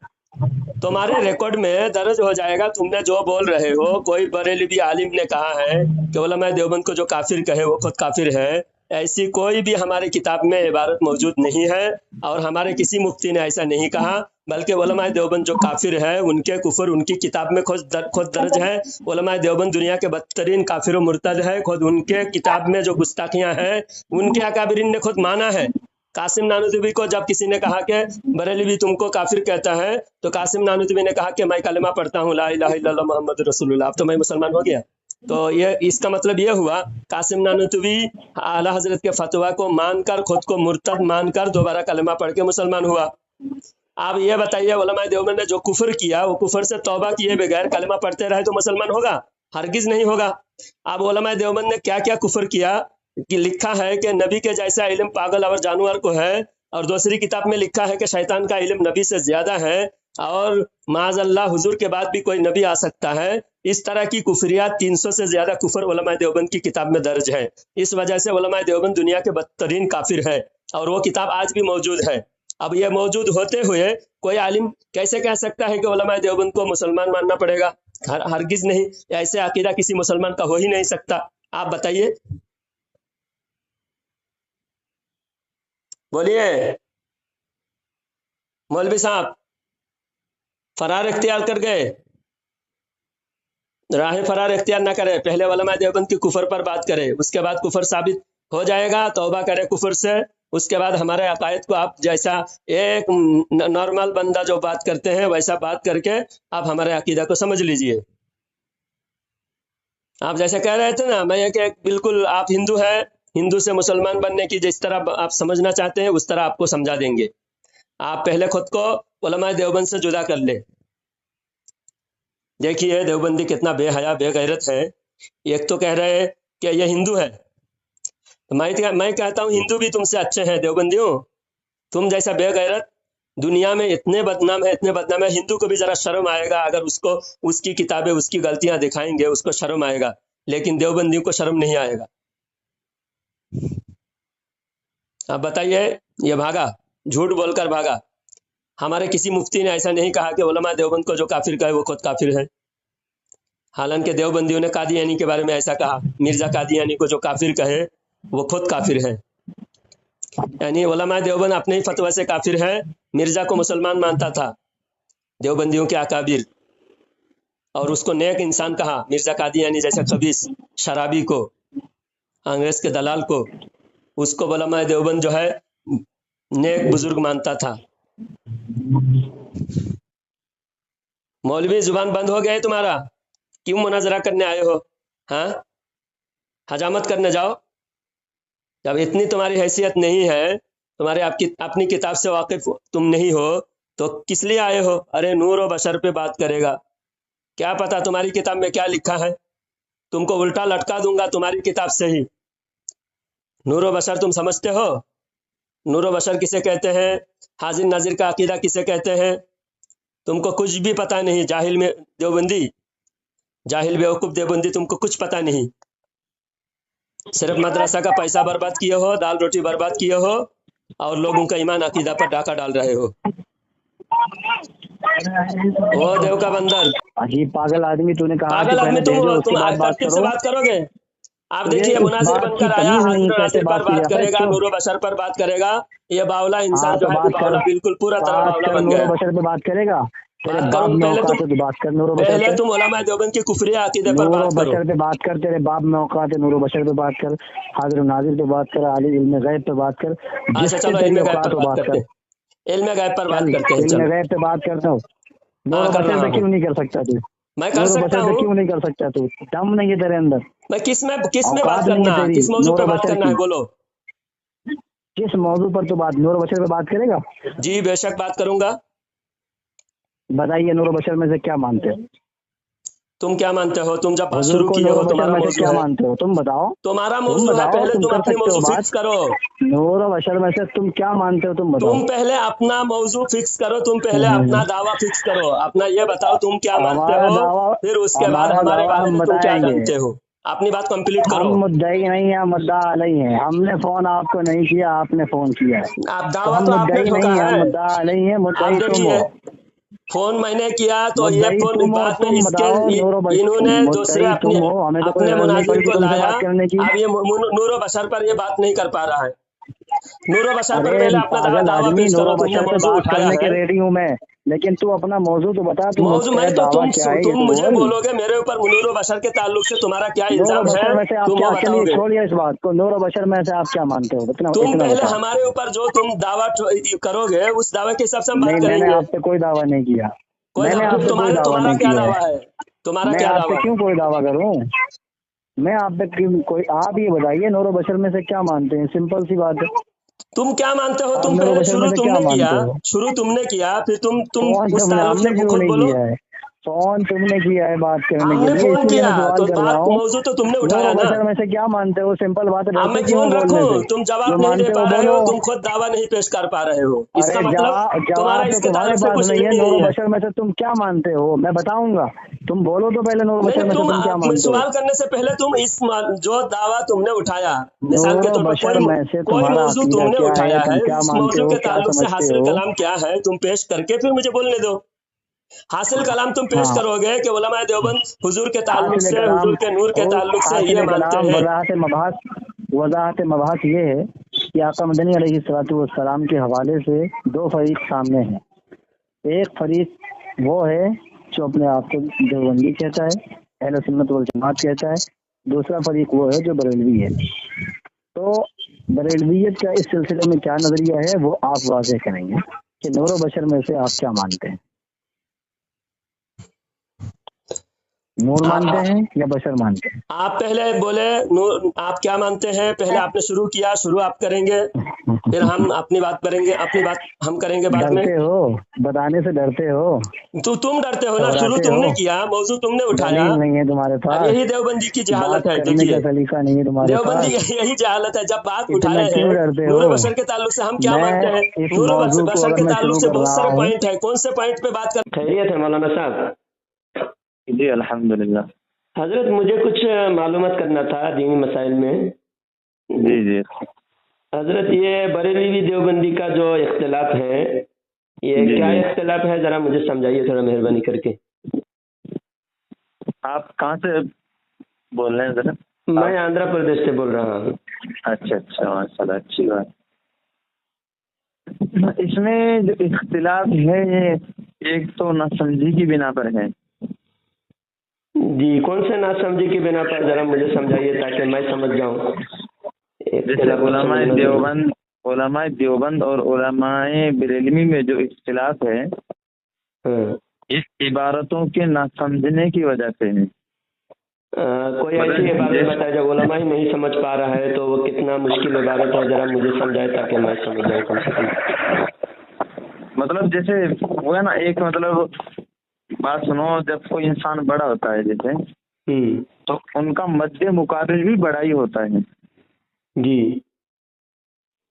तुम्हारे रिकॉर्ड में दर्ज हो जाएगा। तुमने जो बोल रहे हो, कोई बरेलवी आलिम ने कहा है कि उलमाए देवबंद को जो काफिर कहे वो खुद काफिर है, ऐसी कोई भी हमारे किताब में इबारत मौजूद नहीं है, और हमारे किसी मुफ्ती ने ऐसा नहीं कहा। बल्कि उलमाए देवबंद जो काफिर है, उनके कुफर उनकी किताब में खुद दर्ज है। उलमाए देवबंद दुनिया के बदतरीन काफिर और मुर्तद है। खुद उनके किताब में जो गुस्ताखियां हैं, उनके अकाबिरीन ने खुद माना है। कासिम नानूतवी को जब किसी ने कहा कि बरेलवी तुमको काफिर कहता है, तो कासिम नानूतवी ने कहा कि मैं कलमा पढ़ता हूँ ला इलाहा इल्लल्लाह मुहम्मद रसूलुल्लाह, अब तो मैं मुसलमान हो गया। तो ये इसका मतलब ये हुआ कासिम नानूतवी आला हजरत के फतवा को मानकर, खुद को मुर्तद मानकर दोबारा कलमा पढ़ के मुसलमान हुआ। आप ये बताइए उलमाए देवबंद ने जो कुफर किया, वो कुफर से तौबा किए बगैर कलमा पढ़ते रहे तो मुसलमान होगा? हरगिज नहीं होगा। अब उलमाए देवबंद ने क्या क्या कुफर किया कि लिखा है कि नबी के जैसा इल्म पागल और जानवर को है, और दूसरी किताब में लिखा है कि शैतान का इल्म नबी से ज्यादा है, और माज़अल्लाह हुजूर के बाद भी कोई नबी आ सकता है। इस तरह की कुफरियात 300 से ज्यादा कुफर उलमाए देवबंद की किताब में दर्ज है। इस वजह से उलमाए देवबंद दुनिया के बदतरीन काफिर है, और वो किताब आज भी मौजूद है। अब ये मौजूद होते हुए कोई आलिम कैसे कह सकता है कि उलमाए देवबंद को मुसलमान मानना पड़ेगा? हरगिज नहीं, ऐसे अकीदा किसी मुसलमान का हो ही नहीं सकता। आप बताइए, बोलिए मौलवी साहब। फरार इख्तियार कर गए, राह फरार इख्तियार ना करे, पहले उलमाए देवबंद की कुफर पर बात करे, उसके बाद कुफर साबित हो जाएगा, तौबा करे कुफर से, उसके बाद हमारे अकायद को आप जैसा एक नॉर्मल बंदा जो बात करते हैं वैसा बात करके आप हमारे अकीदा को समझ लीजिए। आप जैसे कह रहे थे ना, मैं ये कि बिल्कुल आप हिंदू है, हिंदू से मुसलमान बनने की जिस तरह आप समझना चाहते हैं उस तरह आपको समझा देंगे। आप पहले खुद को उलमाए देवबंद से जुदा कर ले। देखिए देवबंदी कितना बेहया बेगैरत है। एक तो कह रहे हैं कि ये हिंदू है, तो मैं कहता हूँ हिंदू भी तुमसे अच्छे हैं देवबंदियों। तुम जैसा बेगैरत दुनिया में इतने बदनाम है, इतने बदनाम है। हिंदू को भी जरा शर्म आएगा अगर उसको उसकी किताबें उसकी गलतियां दिखाएंगे, उसको शर्म आएगा, लेकिन देवबंदियों को शर्म नहीं आएगा। आप बताइए, ये भागा, झूठ बोलकर भागा। हमारे किसी मुफ्ती ने ऐसा नहीं कहा कि उलमा देवबंद को जो काफिर कहे वो खुद काफिर है। हालांकि देवबंदियों ने कादियानी के बारे में ऐसा कहा, मिर्जा कादियानी को जो काफिर कहे वो खुद काफिर है। यानी उलमा देवबंद अपने ही फतवा से काफिर है। मिर्जा को मुसलमान मानता था देवबंदियों के अकाबिर, और उसको नेक इंसान कहा। मिर्जा कादियानी जैसा खबीस शराबी को, अंग्रेज के दलाल को, उसको उलमा देवबंद जो है नेक बुजुर्ग मानता था। मौलवी जुबान बंद हो गया है तुम्हारा? क्यों मुनाजरा करने आए हो? हाँ, हजामत करने जाओ। जब इतनी तुम्हारी हैसियत नहीं है, तुम्हारे आपकी अपनी किताब से वाकिफ तुम नहीं हो, तो किस लिए आए हो? अरे नूर और बशर पे बात करेगा, क्या पता तुम्हारी किताब में क्या लिखा है। तुमको उल्टा लटका दूंगा तुम्हारी किताब से ही। नूर और बशर तुम समझते हो? नूर और बशर किसे कहते हैं? हाजिर नाजिर का अकीदा किसे कहते हैं? तुमको कुछ भी पता नहीं। जाहिल में देवबंदी, जाहिल बेवकूफ देवबंदी, तुमको कुछ पता नहीं। सिर्फ मदरसा का पैसा बर्बाद किए हो, दाल रोटी बर्बाद किए हो, और लोगों का ईमान अकीदा पर डाका डाल रहे हो। वो देव का बंदर, अजीब पागल आदमी, तूने कहा पागल आदमी तुम हो। तुम बात तरतीब से बात करोगे? आप देखिए, मुनाजिर बनकर आया, हाजिर नाजिर पर बात करेगा, नूर बशर पर बात करेगा। ये बावला इंसान जो है, बावला बिल्कुल पूरा तरह बावला बन गया। बशर पे बात करेगा, बात करूं पहले तुम उलमा देवबंद के कुफरिया अकीदे पर बात करो। बशर पे बात कर, तेरे बाप में औकात है, नूर बशर पे बात कर, हाजिर नाजिर पे बात कर, आली इल्म गैब पे बात कर। अच्छा चलो, इल्म गैब पर बात करते हैं। इल्म गैब पर बात करते हैं। इल्म गैब पे बात करता हूँ। नूर बशर पे क्यों नहीं कर सकता तू? मैं कर सकता हूँ। क्यों नहीं कर सकता तू? दम नहीं है तेरे अंदर। मैं किस में बात करना है? किस मौजू पे बात करना है? बोलो, किस मौजू पर तो बात? नूर बशर पे बात करेगा? जी बेशक बात करूंगा। बताइए, नूर बशर में से क्या मानते हो? तुम क्या मानते हो? तुम जब बात शुरू किए हो, तुम्हारा मौजू क्या है? मानते हो? तुम बताओ, तुम्हारा मौजू है, पहले तुम अपनी मौजू फिक्स करो। नूर बशर में से तुम क्या मानते हो? तुम बताओ। तुम पहले अपना मौजू फिक्स करो, तुम पहले अपना दावा फिक्स करो। अपना ये बताओ तुम क्या मानते हो, फिर उसके बाद हमारे बारे में तुम क्या जानते हो। अपनी बात कंप्लीट करो। हम मुद्दई नहीं है, मुद्दा अलई है। हमने फोन आपको नहीं किया, आपने फोन किया है। आप दावा तो आपने ठोका है, मुद्दा अलई है, मुद्दई तुम हो। फोन मैंने किया तो ये फोन बात में इसके इन्होंने दूसरे अपने मुनाजिर को लाया। अब ये नूर बशर पर ये बात नहीं कर पा रहा है। नूर बशर पर अरे पहले अपना पागल दावा आदमी, पेश नूरो करो, तुमने बशर पे मौजू बात उठाया करने के है। रेडी हूँ मैं, लेकिन तू अपना मौजू तो बता, तू मौजू मुझसे मैं तो दावा क्या है ये तुम तो मुझे बोल। बोलोगे मेरे ऊपर नूर बशर के ताल्लुक से तुम्हारा क्या नूरो इल्जाम है, बशर में से आप तुम क्या, वो चलिए बताओगे। छोड़िए इस बात को, नूरो बशर में से आप क्या मानते हो, इतना तुम इतना पहले बताओ। हमारे ऊपर जो तुम दावा करोगे उस दावे के हिसाब से हम बात नहीं, मैंने करेंगे। आप पे कोई दावा नहीं किया, कोई मैंने दावा, आपसे कोई दावा तुम्हारा नहीं क्या किया दावा है। है, तुम्हारा मैं क्या आपसे दावा है। क्यों कोई दावा करूं, मैं आप पे कोई, आप ये बताइए नूरो बशर में से क्या मानते हैं, सिंपल सी बात है। तुम क्या मानते हो, आप तुम नूरो पहले बशर में से क्या मानते हो? शुरू तुमने किया, फिर तुम फोन उस तुमने, ताल्लुक हमने से क्यों खुद नहीं बोलो। किया है, फोन तुमने किया है बात करने के हमने लिए, फोन इसलिए किया मैं सवाल तो कर रहा बात हूँ। मौजू तो तुमने उठाया नूरो ना। बशर में से क्या मानते हो, सिंपल बात है, अब मैं डरते क्यों फोन हो बोलने रखूं, से? तुम जवाब जो नहीं दे मानते पा हो रहे बोलो। हो, तुम खुद दावा नहीं पेश कर पा रहे हो, इसका अरे मतलब तुम्हारा जवाब तो इसके तुम्हारे ताल्लुक से पास कुछ नहीं है, नहीं नूरो है। बशर में से तुम क्या मानते हो, मैं बताऊंगा, तुम बोलो तो पहले नूरो बशर नहीं, में से तुम क्या मानते हो। सवाल करने से पहले तुम जो दावा तुमने उठाया, मिसाल के नूरो तौर पर बशर में से कोई तुम्हारा मौजू अकीदा तुमने क्या है, उठाया तुम है, क्या उस मानते मौजू हो, के क्या ताल्लुक से समझते हासिल हो? कलाम क्या है तुम पेश करके फिर मुझे बोलने दो। हासिल कलाम तुम पेश हाँ, करोगे कि उलमाए देवबंद हुजूर के ताल्लुक हासिल से, कलाम, हुजूर के नूर के ताल्लुक से ये हासिल मानते कलाम हैं। वजाहत मबाहस ये है कि आका मदनी अलैहिस्सलाम के हवाले से दो फरीक सामने हैं। एक फरीक वो है जो अपने आप को देवबंदी कहता है, अहले सुन्नत वल जमात कहता है, दूसरा फरीक वो है जो बरेलवी है। तो बरेलवियत का इस सिलसिले में क्या नजरिया है वो आप वाज़ेह करेंगे कि नूर बशर में से आप क्या मानते हैं, नूर मानते आप हैं या बशर मानते हैं? आप पहले बोले नूर, आप क्या मानते हैं, पहले आपने शुरू किया, शुरू आप करेंगे, फिर हम अपनी बात करेंगे, अपनी बात हम करेंगे बाद में। डरते हो, बताने से डरते हो, तो तुम डरते हो ना, शुरू घबराते तुमने हो, किया, मौजू तुमने उठाया। दलील नहीं है तुम्हारे पास, यही देवबंदी की जहालत बात है। करने देखिए, का सलीका नहीं है तुम्हारे देवबंदी पास, यही जहालत है, जब बात इतना उठाए क्यों हैं डरते नूर हो? बशर के ताल्लुक से हम क्या मैं मानते हैं। इस नूर मौजू को बशर अगर के मैं ताल्लुक शुरू से कर बहुत रहा सारे हूँ, पॉइंट है, कौन से पॉइंट पे बात कर। खैरियत है मौलाना साहब? जी अल्हम्दुलिल्लाह। हजरत मुझे कुछ मालूमात करना था दीनी मसाइल में। जी जी हजरत ये बरेलवी देवबंदी का जो इख्तिलाफ है, ये जी क्या जी। इख्तिलाफ है, जरा मुझे समझाइए थोड़ा मेहरबानी करके। आप कहाँ से बोल रहे हैं जरा? मैं आंध्र प्रदेश से बोल रहा हूँ। अच्छा अच्छा, माशाल्लाह, अच्छी बात। इसमें जो इख्तिलाफ है ये एक तो नासमझी की बिना पर है। जी, कौन से नासमझी की बिना पर, जरा मुझे समझाइए ताकि मैं समझ जाऊँ। जैसे उलमाए देवबंद और उलमाए बरेलवी में जो इख्तिलाफ है, हाँ। इस इबारतों के ना समझने की वजह से है। कोई ऐसी इबारत बताए जो उलमा ही नहीं समझ पा रहा है, तो वो कितना मुश्किल इबारत है, जरा मुझे समझाए ताकि मैं समझ जाऊँ कम से कम। मतलब जैसे वो है ना, एक मतलब बात सुनो, जब कोई इंसान बड़ा होता है जैसे, तो उनका मध्य मुकाबिल भी बड़ा ही होता है जी।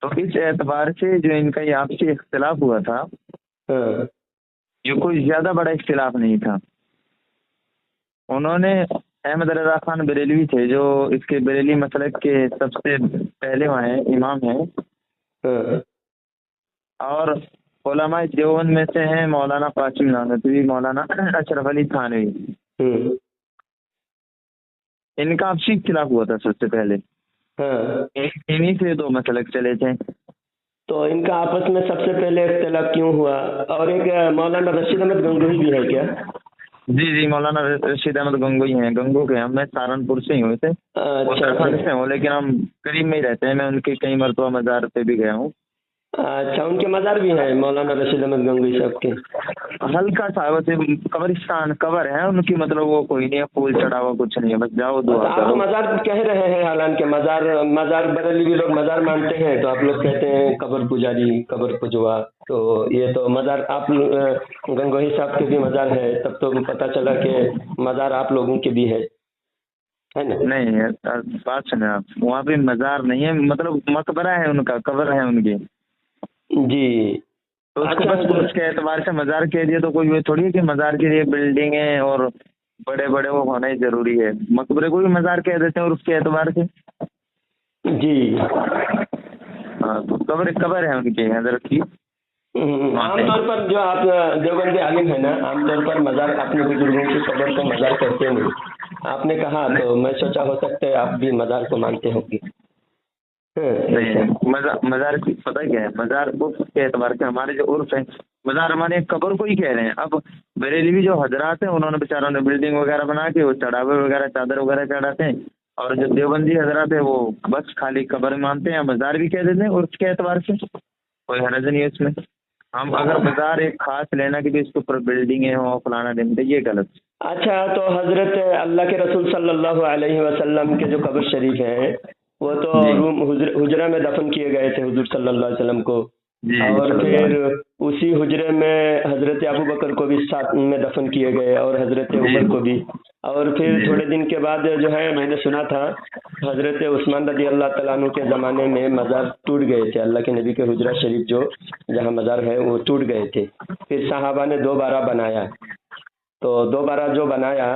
तो इस एतबार से जो इनका ये आपसी इख्तिलाफ हुआ था, हाँ। ये कोई ज्यादा बड़ा इख्तिलाफ नहीं था। उन्होंने अहमद रज़ा खान बरेलवी थे जो इसके बरेली मसलक के सबसे पहले वहाँ इमाम हैं, हाँ। और उलमाए देवबंद में से हैं मौलाना कासिम नानवी, मौलाना अशरफ अली थानवी। इनका आपसी इख्तिलाफ हुआ था सबसे पहले। हाँ। इन्हीं से दो मसलक चले थे। तो इनका आपस में सबसे पहले इख्तिलाफ क्यों हुआ? और एक मौलाना रशीद अहमद गंगोही भी है क्या? जी जी, मौलाना रशीद अहमद गंगोही हैं, गंगो के हम, मैं सहारनपुर से ही हूँ। उत्तराखंड से हूँ, लेकिन हम करीब में ही रहते हैं। मैं उनके कई मरतबा मज़ार पे भी गया हूँ। अच्छा, उनके मज़ार भी हैं मौलाना रशीद अहमद गंगोही साहब के? हल्का सा वैसे कब्रिस्तान कबर है उनकी, मतलब वो कोई नहीं है, फूल चढ़ा हुआ कुछ नहीं है, बस जाओ दुआ आप करो। मज़ार कह रहे हैं, हालांकि मज़ार बरेलवी लोग मज़ार मानते हैं, तो आप लोग कहते हैं कबर पुजारी, कबर पुजवा। तो ये तो मज़ार आप गंगोही साहब के भी मज़ार है, तब तो पता चला कि मज़ार आप लोगों के भी है ना? नहीं, बात सुने आप, वहाँ पे मज़ार नहीं है, मतलब मकबरा है उनका, कबर है उनकी जी। तो उसको बस उसके एतबार से मज़ार कह दिया, तो कोई ये थोड़ी है कि मज़ार के लिए बिल्डिंगें और बड़े बड़े वो होना ही जरूरी है। मकबरे को भी मज़ार कह देते हैं और उसके एतबार से। जी हाँ, तो कबर है उनकी हजरत की। आमतौर पर जो आप देवबंदी आलिम है ना, आमतौर पर मज़ार अपने बुजुर्गों की कब्र को मज़ार कहते नहीं। आपने कहा तो मैं सोचा हो सकता है आप भी मज़ार को मानते होंगे। مزار پتہ کیا ہے، مزار عرف کے اعتبار سے ہمارے جو عرف ہے، مزار ہمارے قبر کو ہی کہہ رہے ہیں. اب بریلوی جو حضرات ہیں انہوں نے بیچاروں نے بلڈنگ وغیرہ بنا کے وہ چڑھاوے وغیرہ چادر وغیرہ چڑھاتے ہیں، اور جو دیوبندی حضرات ہیں وہ بس خالی قبر مانتے ہیں، مزار بھی کہہ دیتے ہیں عرف کے اعتبار سے، کوئی حرج نہیں ہے اس میں. ہم اگر مزار ایک خاص لینا کہ اس کے اوپر بلڈنگیں ہوں فلانا دن یہ غلط. اچھا، تو حضرت اللہ کے رسول صلی اللہ علیہ وسلم کے جو قبر شریف ہیں وہ تو روم حجرہ میں دفن کیے گئے تھے حضور صلی اللہ علیہ وسلم کو، اور پھر اسی حجرے میں حضرت ابو بکر کو بھی ساتھ میں دفن کیے گئے اور حضرت عمر کو بھی، اور پھر تھوڑے دن کے بعد جو ہے میں نے سنا تھا حضرت عثمان رضی اللہ تعالیٰ عنہ کے زمانے میں مزار ٹوٹ گئے تھے، اللہ کے نبی کے حجرہ شریف جو جہاں مزار ہے وہ ٹوٹ گئے تھے. پھر صحابہ نے دوبارہ بنایا، تو دوبارہ جو بنایا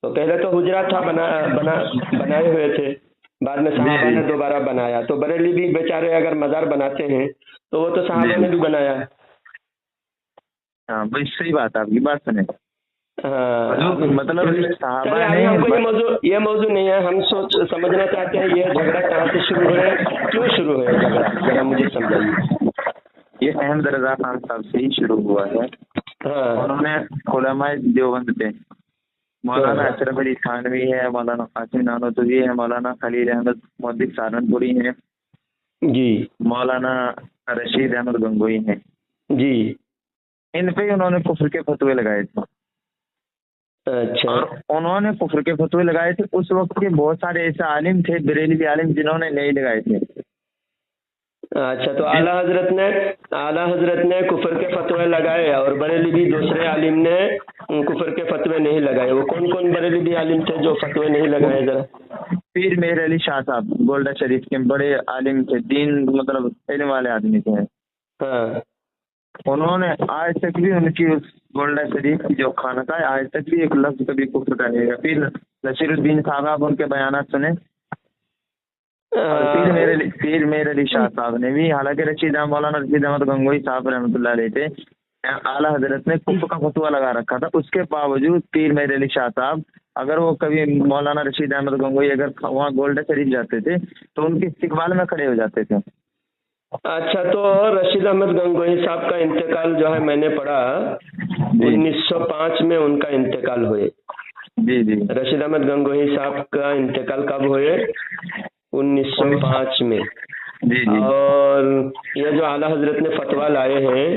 تو پہلے تو حجرہ تھا بنائے ہوئے تھے، بعد میں صحابہ نے دوبارہ بنایا. تو بریلی بھی بیچارے اگر مزار بناتے ہیں تو وہ تو صحابہ نے بھی بنایا. ہاں بھائی صحیح بات ہے، آپ کی بات سنیں. مطلب یہ موضوع نہیں ہے، ہم سمجھنا چاہتے ہیں یہ جھگڑا کہاں سے شروع ہے، کیوں شروع ہے جھگڑا، ذرا مجھے سمجھائیے. یہ احمد رضا خان صاحب سے ہی شروع ہوا ہے. انہوں نے علماء دیوبند پہ مولانا اشرف علی تھانوی ہے، مولانا قاسم نانوتوی ہے، مولانا خلیل احمد محدث سہارنپوری ہیں جی، مولانا رشید احمد گنگوئی ہیں جی، ان پہ انہوں نے کفر کے فتوے لگائے تھے. اچھا، اور انہوں نے کفر کے فتوے لگائے تھے. اس وقت کے بہت سارے ایسے عالم تھے بریلوی عالم جنہوں نے نہیں لگائے تھے. اچھا، تو اعلیٰ حضرت نے کفر کے فتوے لگائے اور بریلوی دوسرے عالم نے کفر کے فتوے نہیں لگائے. وہ کون بریلوی عالم تھے جو فتوے نہیں لگائے ذرا؟ پیر مہر علی شاہ صاحب گولڈا شریف کے بڑے عالم تھے، دین مطلب علم والے آدمی تھے. ہاں، انہوں نے آج تک بھی ان کی اس گولڈا شریف کی جو خانقاہ ہے آج تک بھی ایک لفظ کبھی کفر کا نہیں ہے. پیر نصیر الدین صاحب آپ ان کے بیانات سنیں. پیر مہر علی شاہ صاحب نے بھی، حالانکہ مولانا رشید احمد گنگوئی صاحب رحمۃ اللہ علیہ تھے، اعلیٰ حضرت نے کفر کا فتویٰ لگا رکھا تھا. اس کے باوجود پیر مہر علی شاہ صاحب اگر وہ کبھی مولانا رشید احمد گنگوئی اگر وہاں گولڈا شریف جاتے تھے تو ان کے استقبال میں کھڑے ہو جاتے تھے. اچھا، تو رشید احمد گنگوئی صاحب کا انتقال جو ہے میں نے پڑھا 1905 میں ان کا انتقال ہوئے. جی جی، رشید احمد گنگوئی صاحب کا انتقال کب ہوئے؟ 1905 میں. جی جی. اور یہ جو اعلیٰ حضرت نے فتویٰ لائے ہیں،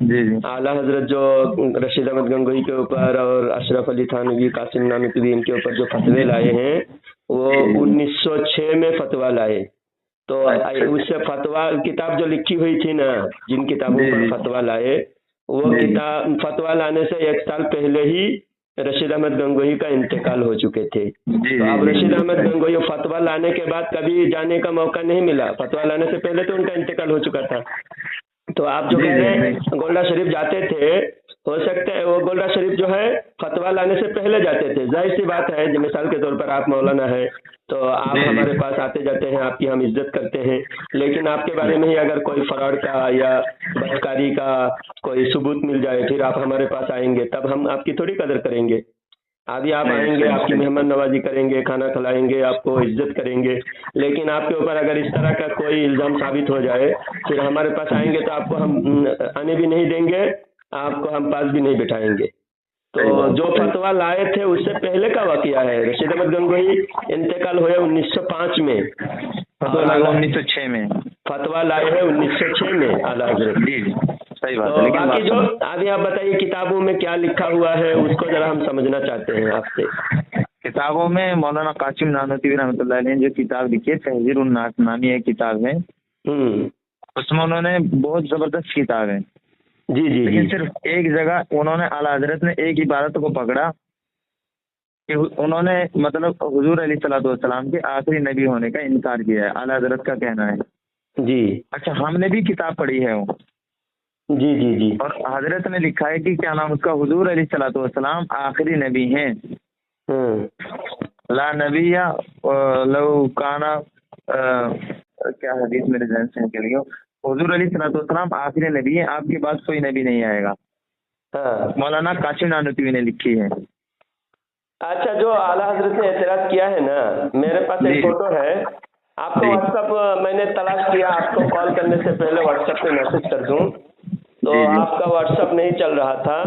جی جی، اعلیٰ حضرت جو رشید احمد گنگوئی کے اوپر اور اشرف علی تھانوی، قاسم نانوتوی ان کے اوپر جو فتوے لائے ہیں وہ 1906 میں فتویٰ لائے. تو اس سے فتویٰ کتاب جو لکھی ہوئی تھی نا، جن کتابوں پر فتویٰ لائے، وہ کتاب فتویٰ لانے سے 1 سال پہلے ہی رشید احمد گنگوئی کا انتقال ہو چکے تھے. تو اب رشید احمد گنگوئی فتویٰ لانے کے بعد کبھی جانے کا موقع نہیں ملا، فتویٰ لانے سے پہلے تو ان کا انتقال ہو چکا تھا. تو آپ جو کہہ رہے ہیں گولڈا شریف جاتے تھے، ہو سکتا ہے وہ گولڈا شریف جو ہے فتویٰ لانے سے پہلے جاتے تھے. ظاہر سی بات ہے، مثال کے طور پر آپ مولانا ہے تو آپ ہمارے پاس آتے جاتے ہیں، آپ کی ہم عزت کرتے ہیں، لیکن آپ کے بارے میں ہی اگر کوئی فراڈ کا یا بدکاری کا کوئی ثبوت مل جائے پھر آپ ہمارے پاس آئیں گے، تب ہم آپ کی تھوڑی قدر کریں گے. ابھی آپ آئیں گے، آپ کی مہمان نوازی کریں گے، کھانا کھلائیں گے، آپ کو عزت کریں گے، لیکن آپ کے اوپر اگر اس طرح کا کوئی الزام ثابت ہو جائے پھر ہمارے پاس آئیں گے تو آپ کو ہم آنے بھی نہیں دیں گے، آپ کو ہم پاس بھی نہیں بٹھائیں گے. تو جو فتویٰ لائے تھے اس سے پہلے کا واقعہ ہے. رشید احمد گنگوئی انتقال ہوئے 1905 میں، 1906 میں فتویٰ لائے ہیں 1906 میں اعلیٰ حضرت. جی جی، صحیح بات تو ہے. باقی جو ابھی آپ بتائیے کتابوں میں کیا لکھا ہوا ہے اس کو ذرا ہم سمجھنا چاہتے ہیں آپ سے. کتابوں میں مولانا قاسم نانوتوی رحمۃ اللہ علیہ نے جو کتاب لکھی ہے تحذیر الناس نامی ایک کتاب ہے، اس میں انہوں نے بہت زبردست کتاب ہے. جی جی، لیکن صرف ایک جگہ انہوں نے اعلیٰ حضرت نے ایک عبارت کو پکڑا کہ انہوں نے مطلب حضور علیہ الصلوۃ والسلام کے آخری نبی ہونے کا انکار کیا ہے. اعلیٰ حضرت کا کہنا ہے. جی اچھا، ہم نے بھی کتاب پڑھی ہے وہ. جی جی جی، اور حضرت نے لکھا ہے کہ کیا نام اس کا، حضور علیہ الصلوۃ والسلام آخری نبی ہیں. لا نبی یا لو کانا کیا حدیث میرے ذہن سے نکل گئی، حضور علیہ الصلوۃ والسلام آخری نبی ہیں، آپ کے بعد کوئی نبی نہیں آئے گا. مولانا قاسم نانوتوی نے لکھی ہے. اچھا، جو اعلیٰ حضرت نے اعتراض کیا ہے نا، میرے پاس ایک فوٹو ہے आपको व्हाट्सअप मैंने तलाश किया, आपको कॉल करने से पहले व्हाट्सअप पे मैसेज कर दूं, तो आपका व्हाट्सअप नहीं चल रहा था।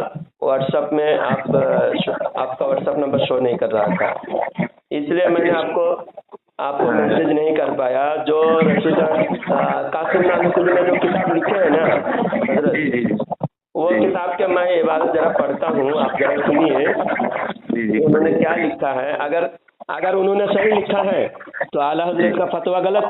व्हाट्सअप में आपका व्हाट्सअप नंबर शो नहीं कर रहा था, इसलिए मैंने आपको मैसेज नहीं कर पाया। जो कासिम नानूतवी ने जो किताब लिखे है ना हजरत, वो किताब के मैं इबारत जरा पढ़ता हूँ, आप जरा सुनिए उन्होंने क्या लिखा है। अगर उन्होंने सही लिखा है तो आला हजरत का फतवा गलत,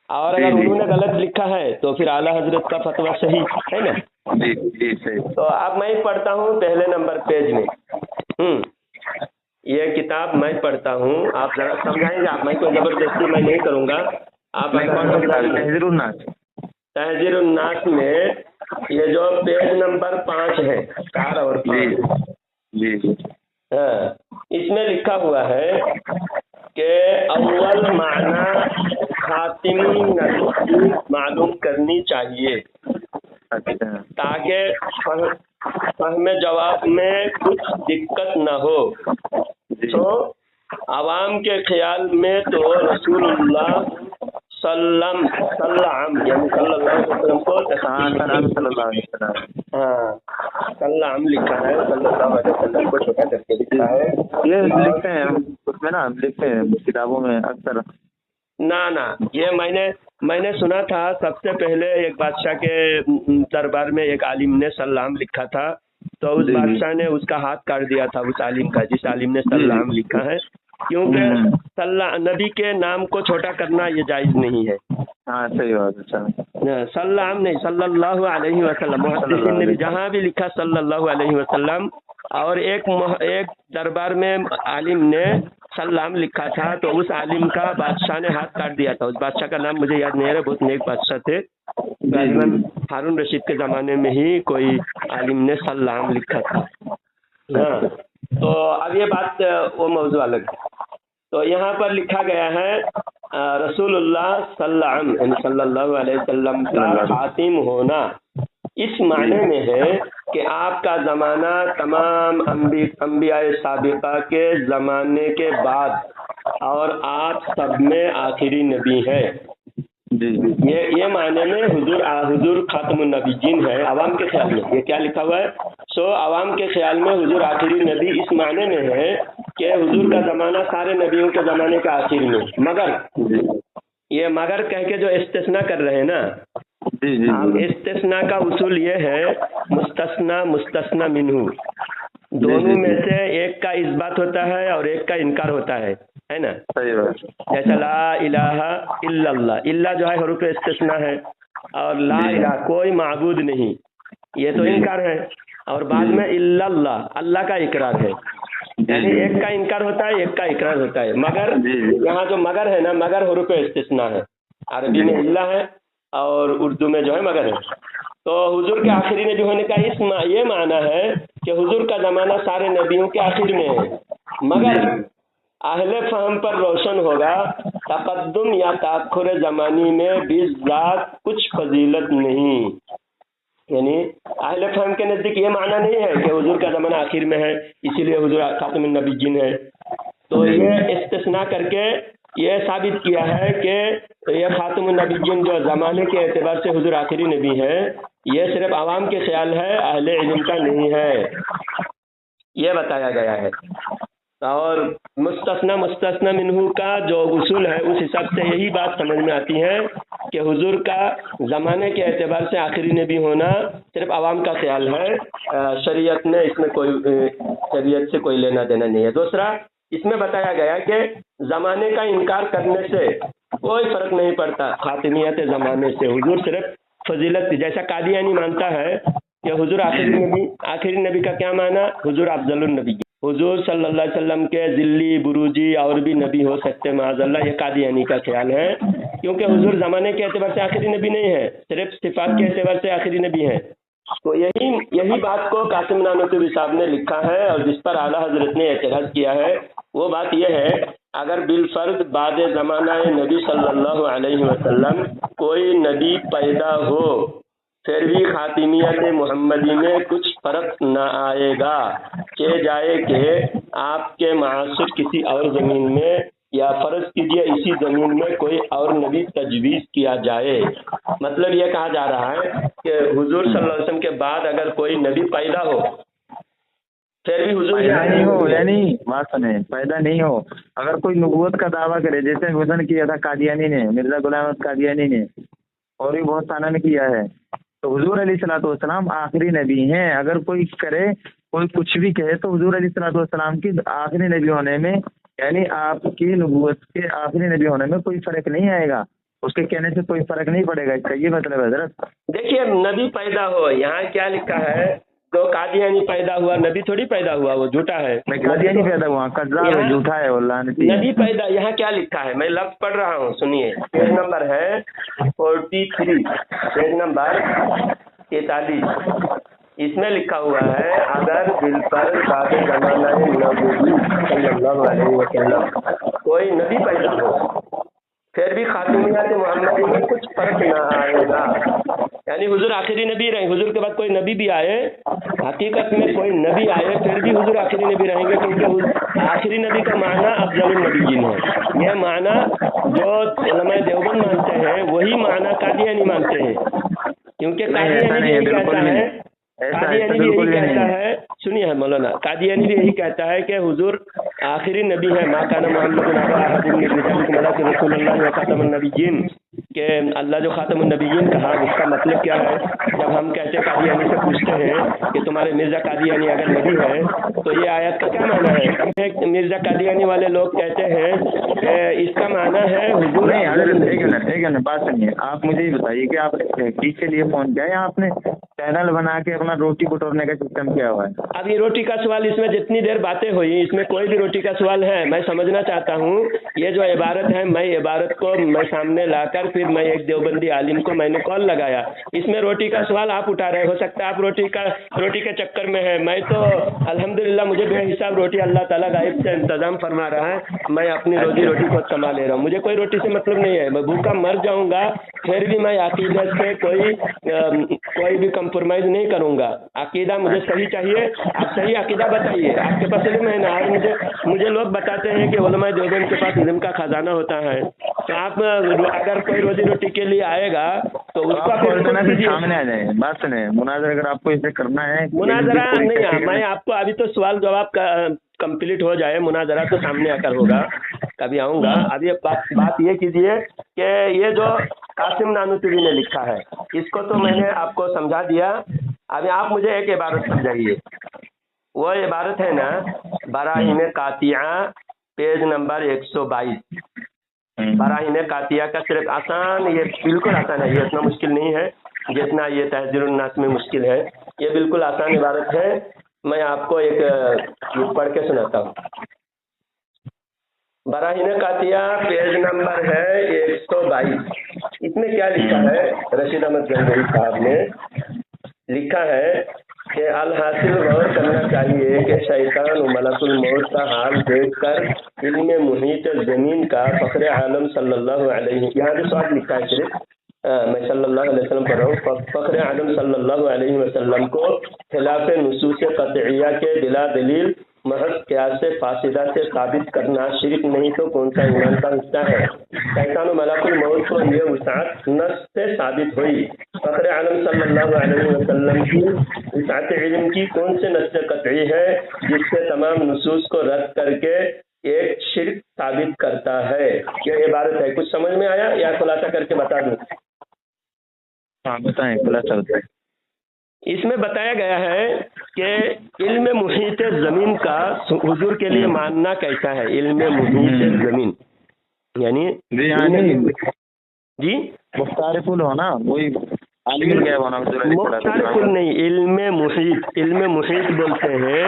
और अगर उन्होंने गलत लिखा है तो फिर आला हजरत का फतवा सही है ना। जी सही। तो अब मैं पढ़ता हूँ पहले नंबर पेज में। ये किताब मैं पढ़ता हूँ, आप जरा समझाएंगे। आप, मैं कोई जबरदस्ती मैं नहीं करूँगा, आप तहजीरुन नास में ये जो पेज नंबर 5 है, 4 और 5, हाँ, इसमें लिखा हुआ है कि अव्वल माना खातिमी नबी मालूम करनी चाहिए ताकि फहमे जवाब में कुछ दिक्कत न हो। तो आवाम के ख्याल में तो रसूलुल्लाह सल्लम यानी सल्लल्लाहु अलैहि वसल्लम को सल्लम लिखा है, सल्लल्लाहु अलैहि वसल्लम को छोटा करके लिखा है। ये लिखते हैं उसमें ना, लिखते हैं किताबों में अक्सर। ना ये मैंने सुना था। सबसे पहले एक बादशाह के दरबार में एक आलिम ने सल्लाम लिखा था, तो उस बादशाह ने उसका हाथ काट दिया था, उस आलिम का, जिस आलिम ने सल्लाम लिखा है, क्योंकि नबी के नाम को छोटा करना ये जायज नहीं है। हाँ सही बात है। सल्लाम नहीं, सल्लल्लाहु अलैहि वसल्लम। मुहद्दिसीन ने भी जहाँ भी लिखा सल्लल्लाहु अलैहि वसल्लम, और एक दरबार में आलिम ने सल्लाम लिखा था, तो उस आलिम का बादशाह ने हाथ काट दिया था। उस बादशाह का नाम मुझे याद नहीं है, बहुत नेक बादशाह थे। हारून रशीद के ज़माने में ही कोई आलिम ने सल्लाम लिखा था। हाँ, तो अब ये बात वो मौजू अलग है। तो यहाँ पर लिखा गया है रसूलुल्लाह सल्लल्लाहु अलैहि वसल्लम का खातिम होना इस माने में है कि आपका ज़माना तमाम अंबियाए साबिका के ज़माने के बाद और आप सब में आखिरी नबी है। ये माने में हुजूर खातमुन नबीयीन है आवाम के ख्याल में। ये क्या लिखा हुआ है? सो आवाम के ख्याल में हुजूर आखिरी नबी इस माने में है कि हुजूर का ज़माना सारे नबियों के ज़माने का आखिर में। मगर ये मगर कह के जो इस्तिस्ना कर रहे हैं ना, इस्तिस्ना का उसूल ये है मुस्तस्ना मिन्हु, दोनों में से एक का इस्बात होता है और एक का इनकार होता है ना। जैसा ला इलाहा इल्लल्लाह, इल्ला जो है हरूफ इस्तिस्ना है, और ला इलाहा कोई माबूद नहीं, ये तो इनकार है, और बाद में इल्लल्लाह अल्लाह का इकरार है। यानी एक का इनकार होता है, एक का इकरार होता है। मगर यहाँ जो मगर है ना, मगर हरूफ इस्तिस्ना है, अरबी में इल्ला है और उर्दू में जो है मगर है। तो हुजूर के आखिरी नबी होने का ये माना है कि हुजूर का ज़माना सारे नबियों के आखिर में है, मगर अहले फहम पर रोशन होगा तकद्दुम या ताखुर ज़मानी में बिज़ात कुछ फजीलत नहीं। यानी अहले फहम के नज़दीक ये माना नहीं है कि हुजूर का ज़माना आखिर में है इसीलिए हुजूर खातमुन नबीयीन है। तो ये इस्तिस्ना करके ये साबित किया है कि ये खातमुन नबीयीन जो ज़माने के एतबार से हुजूर आखिरी नबी है, ये सिर्फ आवाम के ख्याल है, अहले इल्म का नहीं है, ये बताया गया है। और मुस्तस्ना मिन्हु का जो उसूल है, उस हिसाब से यही बात समझ में आती है कि हुजूर का ज़माने के एतबार से आखिरी नबी होना सिर्फ आवाम का ख्याल है, शरीयत ने इसमें शरीयत से कोई लेना देना नहीं है। दूसरा, इसमें बताया गया कि ज़माने का इनकार करने से कोई फ़र्क नहीं पड़ता खातिमियत ज़माने से। हुजूर सिर्फ फजीलत, जैसा कादियानी मानता है कि हुजूर आखिरी नबी का क्या माना? हुजूर अफजलुन नबी, हुजूर सल्लल्लाहु अलैहि वसल्लम के जिल्ली बुरूजी और भी नबी हो सकते माअज़ल्लाह, ये कादियानी का ख्याल है, क्योंकि हुजूर ज़माने के एतबार से आखिरी नबी नहीं है, सिर्फ सिफात के एतबार से आखिरी नबी है। तो यही बात को कासिम नानूतवी साहब ने लिखा है, और जिस पर आला हजरत ने एतराज़ किया है वो बात यह है, अगर बिलफर्द बाद ज़माना नबी सल्लल्लाहु अलैहि वसल्लम कोई नबी पैदा हो, फिर भी खातिमियत मुहम्मदी में कुछ फ़र्क न आएगा, के जाए कि आपके मासुर किसी और ज़मीन में یا فرض کیجیے اسی زمین میں کوئی اور نبی تجویز کیا جائے. مطلب یہ کہا جا رہا ہے کہ حضور صلی اللہ علیہ وسلم کے بعد اگر کوئی نبی پیدا ہو پھر بھی حضور پیدا نہیں ہو، یعنی بات سنیں، پیدا نہیں ہو، اگر کوئی نبوت کا دعویٰ کرے، جیسے حسن کیا تھا قادیانی نے، مرزا غلام احمد قادیانی نے، اور بھی بہت سانہ نے کیا ہے، تو حضور علیہ الصلوۃ والسلام آخری نبی ہیں. اگر کوئی کرے، کوئی کچھ بھی کہے، تو حضور علیہ الصلوۃ والسلام کی آخری نبی ہونے میں، یعنی آپ کی نبوت کے آخری نبی ہونے میں کوئی فرق نہیں آئے گا، اس کے کہنے سے کوئی فرق نہیں پڑے گا. اس کا یہ مطلب ہے حضرت. دیکھیے نبی پیدا ہو، یہاں کیا لکھا ہے؟ تو قادیانی پیدا ہوا، نبی تھوڑی پیدا ہوا، وہ جھوٹا ہے. میں قادیانی پیدا ہوا، قذاب ہے، جھوٹا ہے، واللہ نبی پیدا یہاں کیا لکھا ہے؟ میں لفظ پڑھ رہا ہوں، سنیے. پیج نمبر ہے 43، پیج نمبر 43. اس میں لکھا ہوا ہے اگر دل پر باب زمانہ نبوی صلی اللہ علیہ وسلم کوئی نبی پیدا ہو پھر بھی خاتمیات محمدی میں کچھ فرق نہ آئے گا. یعنی حضور آخری نبی رہیں، حضور کے بعد کوئی نبی بھی آئے، حقیقت میں کوئی نبی آئے پھر بھی حضور آخری نبی رہیں گے، کیونکہ آخری نبی کا معنی افضل النبیین ہے. یہ معنی جو علماء دیوبند مانتے ہیں وہی معنی قادیانی مانتے ہیں، کیونکہ قادیانی یہی کہتا ہے، قادیانی بھی یہی کہتا ہے، سنیے مولانا، قادیانی بھی یہی کہتا ہے کہ حضور آخری نبی ہے. ما کان محمد ابا احد من رجالکم ولکن رسول اللہ و خاتم النبیین، کہ اللہ جو خاتم النبیین کہا اس کا مطلب کیا ہے؟ جب ہم کہتے قادیانی سے پوچھتے ہیں کہ تمہارے مرزا قادیانی اگر نبی ہے تو یہ آیت کا کیا معنی ہے؟ مرزا قادیانی والے لوگ کہتے ہیں کہ اس کا معنی ہے حضور. نہیں حضرت، ایک منٹ بات سنیے. آپ مجھے یہ بتائیے کہ آپ کس کے لیے فون کیا ہے؟ آپ نے چینل بنا کے اپنا روٹی بٹورنے کا سسٹم کیا ہوا ہے؟ اب یہ روٹی کا سوال، اس میں جتنی دیر باتیں ہوئی اس میں کوئی بھی روٹی کا سوال ہے؟ میں سمجھنا چاہتا ہوں یہ جو عبارت ہے، میں عبارت کو میں سامنے لا کر پھر میں ایک دیوبندی عالم کو میں نے کال لگایا، اس میں روٹی کا سوال آپ اٹھا رہے. ہو سکتا ہے آپ روٹی کے چکر میں ہے. میں تو الحمدللہ مجھے بے حساب روٹی اللہ تعالیٰ غائب سے انتظام فرما رہا ہے، میں اپنی روزی روٹی خود کما لے رہا ہوں. مجھے کوئی روٹی سے مطلب نہیں ہے. میں بھوکا مر جاؤں گا پھر بھی میں عقیدت سے کوئی بھی کمپرومائز نہیں کروں گا. عقیدہ مجھے صحیح چاہیے. آپ صحیح عقیدہ بتائیے، آپ کے پاس علم ہے نا. آج مجھے لوگ بتاتے ہیں کہ علماء دیوبند کے پاس علم کا خزانہ ہوتا ہے. تو آپ اگر کوئی روزی روٹی کے لیے آئے گا تو اس کا سامنے آ جائیں. بات سنیں، مناظرہ اگر آپ کو اسے کرنا ہے، مناظرہ نہیں، میں آپ کو ابھی تو سوال جواب کمپلیٹ ہو جائے، مناظرہ تو سامنے آ کر ہوگا، کبھی آؤں گا. ابھی بات یہ کیجیے کہ یہ جو قاسم نانوتوی نے لکھا ہے اس کو تو میں نے آپ کو سمجھا دیا. ابھی آپ مجھے ایک عبارت سمجھائیے. وہ عبارت ہے نا براہین قاطعہ، پیج نمبر 122. براہین قاطعہ کا صرف آسان، یہ بالکل آسان ہے، یہ اتنا مشکل نہیں ہے جتنا یہ تحذیر الناس میں مشکل ہے. یہ بالکل آسان عبارت ہے. میں آپ کو ایک پڑھ کے سناتا ہوں. براہین قاطعہ پیج نمبر ہے 122. اس میں کیا لکھا ہے؟ رشید احمد گنگوہی صاحب نے لکھا ہے کہ الحاصل غور کرنا چاہیے کہ شیطان و ملک الموت کا حال دیکھ کر علم محیط زمین کا فخر عالم صلی اللہ علیہ، یہاں بھی سوال لکھا ہے صرف، میں صلی اللہ علیہ وسلم پڑھ رہا ہوں. فخر عالم صلی اللہ علیہ وسلم کو خلاف نصوص قطعیہ کے بلا دلیل محض قیاس سے فاسدہ سے ثابت کرنا شرک نہیں تو کون سا ایمان کا حصہ ہے؟ شیطان و ملک الموت کو یہ وسعت نص سے ثابت ہوئی. فخر عالم صلی اللہ علیہ وسلم کی وسعت علم کی کون سے نص قطعی ہے جس سے تمام نصوص کو رد کر کے ایک شرک ثابت کرتا ہے؟ یہ عبارت ہے. کچھ سمجھ میں آیا یا خلاصہ کر کے بتا دوں؟ ہاں بتائیں، خلاصہ بتائیں. اس میں بتایا گیا ہے کہ علم محیط زمین کا حضور کے لیے ماننا کیسا ہے. علم محیط زمین یعنی جی مختار کل ہونا، وہی عالم کیا ہونا، مختار کل نہیں، علم محیط. علم محیط بولتے ہیں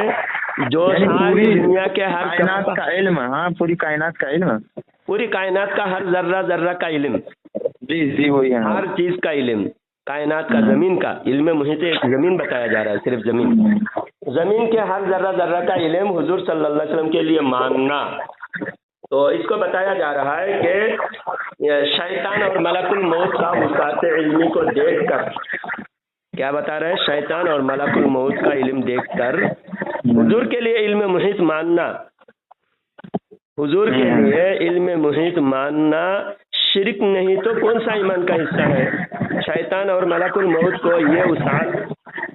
جو ساری دنیا کے ہر کائنات کا علم. ہاں، پوری کائنات کا علم، پوری کائنات کا ہر ذرہ ذرہ کا علم. جی وہی ہے، ہر چیز کا علم. کائنات کا، زمین کا علم محیط ایک زمین بتایا جا رہا ہے، صرف زمین. زمین کے ہر ذرہ ذرہ کا علم حضور صلی اللہ علیہ وسلم کے لیے ماننا. تو اس کو بتایا جا رہا ہے کہ شیطان اور ملک الموت کا وسعت علمی کو دیکھ کر، کیا بتا رہے ہیں؟ شیطان اور ملک الموت کا علم دیکھ کر حضور کے لیے علم محیط ماننا हुजूर के लिए इल्म मुहीत मानना शिरक नहीं तो कौन सा ईमान का हिस्सा है? शैतान और मलकुल मौत को ये उसात,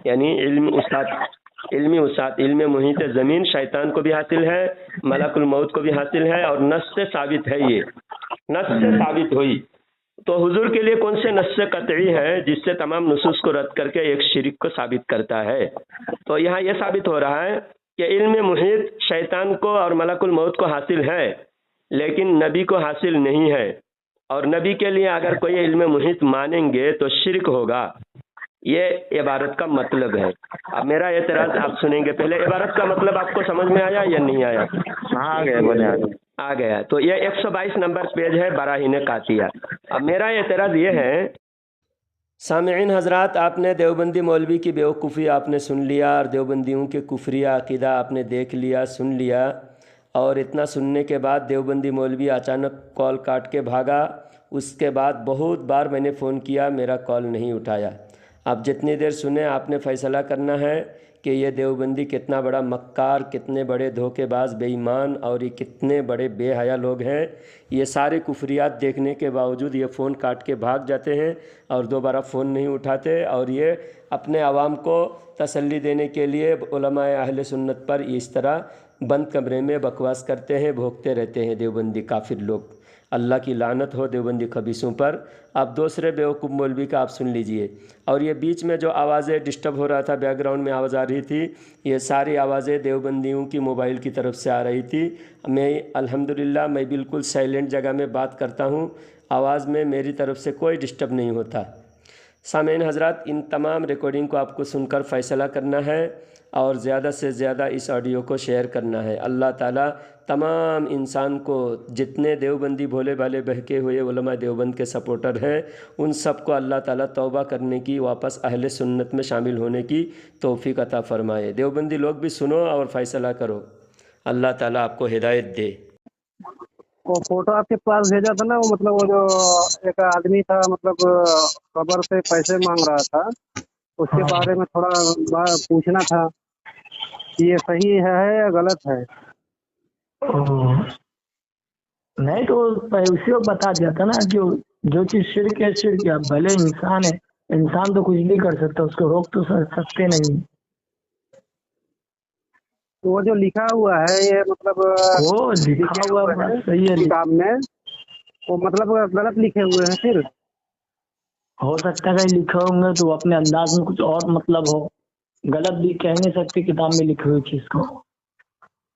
यानी इल्मी उसात, इल्म मुहीत ज़मीन शैतान को भी हासिल है, मलकुल मौत को भी हासिल है, और नस से साबित है, ये नस से साबित हुई। तो हुजूर के लिए कौन से नस से कतई है जिससे तमाम नुसूस को रद्द करके एक शिरक को साबित करता है? तो यहाँ यह साबित हो रहा है कि इल्म मुहीत शैतान को और मलकुल मौत को हासिल है, लेकिन नबी को हासिल नहीं है। और नबी के लिए अगर कोई इल्म मुहीत मानेंगे तो शिरक होगा। ये इबारत का मतलब है। अब मेरा एतराज आप सुनेंगे। पहले इबारत का मतलब आपको समझ में आया या नहीं आया? हाँ, आ गया, बोले आ गया। तो ये 122 नंबर पेज है बराहीन कातिया। अब मेरा एतराज ये है, सामिईन हजरात, आपने देवबंदी मौलवी की बेवकूफ़ी आपने सुन लिया और देवबंदियों के कुफरिया अकीदा आपने देख लिया, सुन लिया। और इतना सुनने के बाद देवबंदी मौलवी अचानक कॉल काट के भागा। उसके बाद बहुत बार मैंने फ़ोन किया, मेरा कॉल नहीं उठाया। अब जितनी देर सुने आपने फ़ैसला करना है कि ये देवबंदी कितना बड़ा मक्कार, कितने बड़े धोखेबाज, बेईमान और ये कितने बड़े बेहया लोग हैं। ये सारे कुफरियात देखने के बावजूद ये फ़ोन काट के भाग जाते हैं और दोबारा फ़ोन नहीं उठाते, और ये अपने आवाम को तसल्ली देने के लिए उलमाए अहले सुन्नत पर इस तरह बंद कमरे में बकवास करते हैं, भोंकते रहते हैं देवबंदी काफिर लोग। अल्लाह की लानत हो देवबंदी खबीसों पर। अब दूसरे बेवकूफ़ मौलवी का आप सुन लीजिए। और ये बीच में जो आवाज़ें डिस्टर्ब हो रहा था, बैकग्राउंड में आवाज़ आ रही थी, ये सारी आवाज़ें देवबंदियों की मोबाइल की तरफ से आ रही थी। मैं अल्हम्दुलिल्लाह मैं बिल्कुल साइलेंट जगह में बात करता हूँ, आवाज़ में मेरी तरफ से कोई डिस्टर्ब नहीं होता। सामीन हजरात, इन तमाम रिकॉर्डिंग को आपको सुनकर फ़ैसला करना है और ज़्यादा से ज़्यादा इस ऑडियो को शेयर करना है। अल्लाह ताला तमाम इंसान को, जितने देवबंदी भोले भाले बहके हुए उलमा देवबंद के सपोर्टर हैं, उन सब को अल्लाह ताला तौबा करने की, वापस अहले सुन्नत में शामिल होने की तौफीक अता फरमाए। देवबंदी लोग भी सुनो और फ़ैसला करो। अल्लाह ताला आपको हिदायत दे। वो फोटो आपके पास भेजा था ना, वो मतलब वो जो एक आदमी था, मतलब कब्र से पैसे मांग रहा था, उसके बारे में थोड़ा पूछना था, ये सही है या गलत है? नहीं तो उसी को बता दिया था ना, जो चीज शिर्क है शिर्क है। भले इंसान है, इंसान तो कुछ भी कर सकता, उसको रोक तो सकते नहीं। तो वो जो लिखा हुआ है, ये मतलब वो लिखा हुआ बात सही है किताब में, वो मतलब गलत लिखे हुए हैं। फिर हो सकता है कहीं लिखे होंगे तो अपने अंदाज में कुछ और मतलब हो, गलत भी कह नहीं सकते किताब में लिखी हुई चीज को।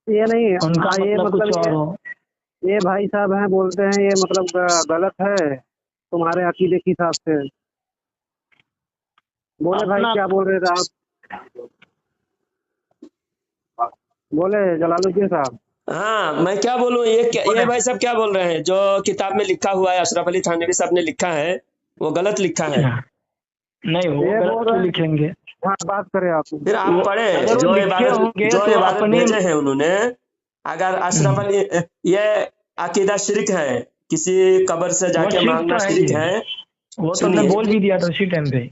ये नहीं, उनका ये मतलब कुछ और हो। ये भाई साहब हैं, बोलते हैं ये मतलब गलत है तुम्हारे अकीदे के हिसाब से। बोले भाई क्या बोल रहे थे आप? बोले जलालुद्दीन साहब। हाँ, मैं क्या बोलूँ, ये भाई साहब क्या बोल रहे हैं? जो किताब में लिखा हुआ है, अशरफ अली थानवी साहब ने लिखा है, वो गलत लिखा है। नहीं, वो गलत क्यों लिखेंगे? हाँ, बात करें आप। फिर आप पढ़े जो इबादत भेजे हैं उन्होंने। अगर अशरफ अली, ये अकीदा शिरक है, किसी कब्र से जाके मांगना शिरक है। वो तो मैं बोल भी दिया था उसी टाइम पे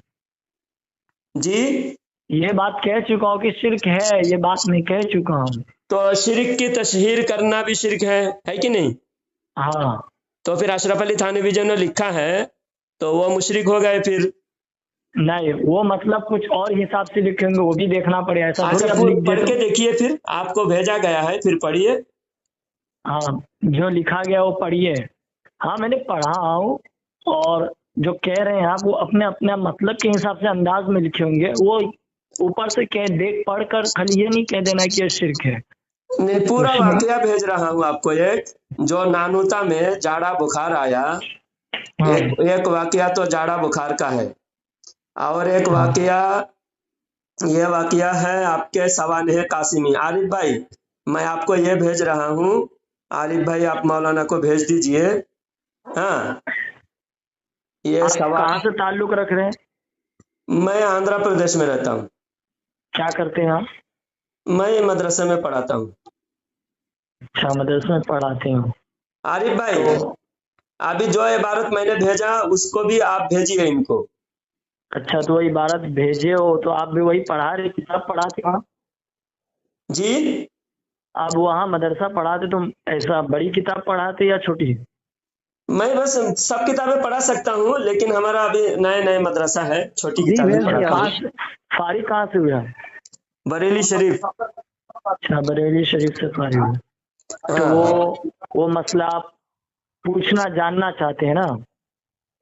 जी, ये बात कह चुका हूँ कि शिरक है, ये बात मैं कह चुका हूँ। तो शिरक की तशहीर करना भी शिरक है कि नहीं? हाँ, तो फिर अशरफ अली थानवी जो ने लिखा है तो वो मुशरिक हो गए। फिर नहीं, वो मतलब कुछ और हिसाब से लिखेंगे, वो भी देखना पड़ेगा। ऐसा अच्छा, पढ़ के देखिए, फिर आपको भेजा गया है, फिर पढ़िए। हाँ, जो लिखा गया वो पढ़िए। हाँ, मैंने पढ़ा हूँ, और जो कह रहे हैं आप वो अपने अपने मतलब के हिसाब से अंदाज में लिखे होंगे। वो ऊपर से देख पढ़ कर खाली ये नहीं कह देना कि ये शिरक है। मैं पूरा वाकया भेज रहा हूँ आपको। एक जो नानूता में जाड़ा बुखार आया, एक वाकया तो जाड़ा बुखार का है, और एक वाकया, ये वाकया है आपके सवानेह कासिमी। आरिफ भाई, मैं आपको ये भेज रहा हूँ। आरिफ भाई, आप मौलाना को भेज दीजिए। हाँ, ये कहाँ से ताल्लुक रख रहे हैं? मैं आंध्र प्रदेश में रहता हूँ। क्या करते हैं आप? मैं मदरसे में पढ़ाता हूँ। अच्छा, मदरसे में पढ़ाते हो। आरिफ भाई, अभी जो इबारत मैंने भेजा उसको भी आप भेजिए इनको। अच्छा, तो वही इबारत भेजे हो तो आप भी वही पढ़ा रहे, किताब पढ़ाते हो? जी, आप वहाँ मदरसा पढ़ाते तो ऐसा बड़ी किताब पढ़ाते या छोटी? मैं बस सब किताबें पढ़ा सकता हूँ, लेकिन हमारा अभी नए नए मदरसा है, छोटी जी किताबें मैं पढ़ाता कहाँ हूँ। से फारिग कहाँ से हुआ? बरेली शरीफ। अच्छा, बरेली शरीफ से फारिग हुआ। तो हाँ वो मसला आप पूछना जानना चाहते हैं ना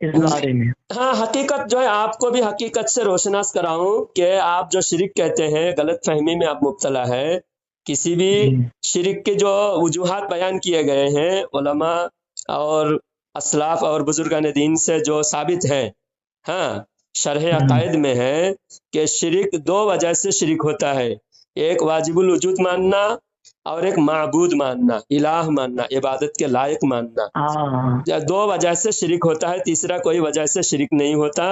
इस बारे में? हाँ, हकीकत जो है आपको भी हकीकत से रोशनास कराऊं कि आप जो शिरक कहते हैं गलत फहमी में आप मुब्तला है। किसी भी शिरक के जो वजूहात बयान किए गए हैं उलमा और असलाफ और बुजुर्गान दीन से जो साबित है, हाँ, शरह अकायद में है कि शिरक दो वजह से शिरक होता है। एक वाजिबुल वजूद मानना और एक माबूद मानना, इलाह मानना, इबादत के लायक मानना। हाँ, या दो वजह से शिरक होता है, तीसरा कोई वजह से शिरक नहीं होता।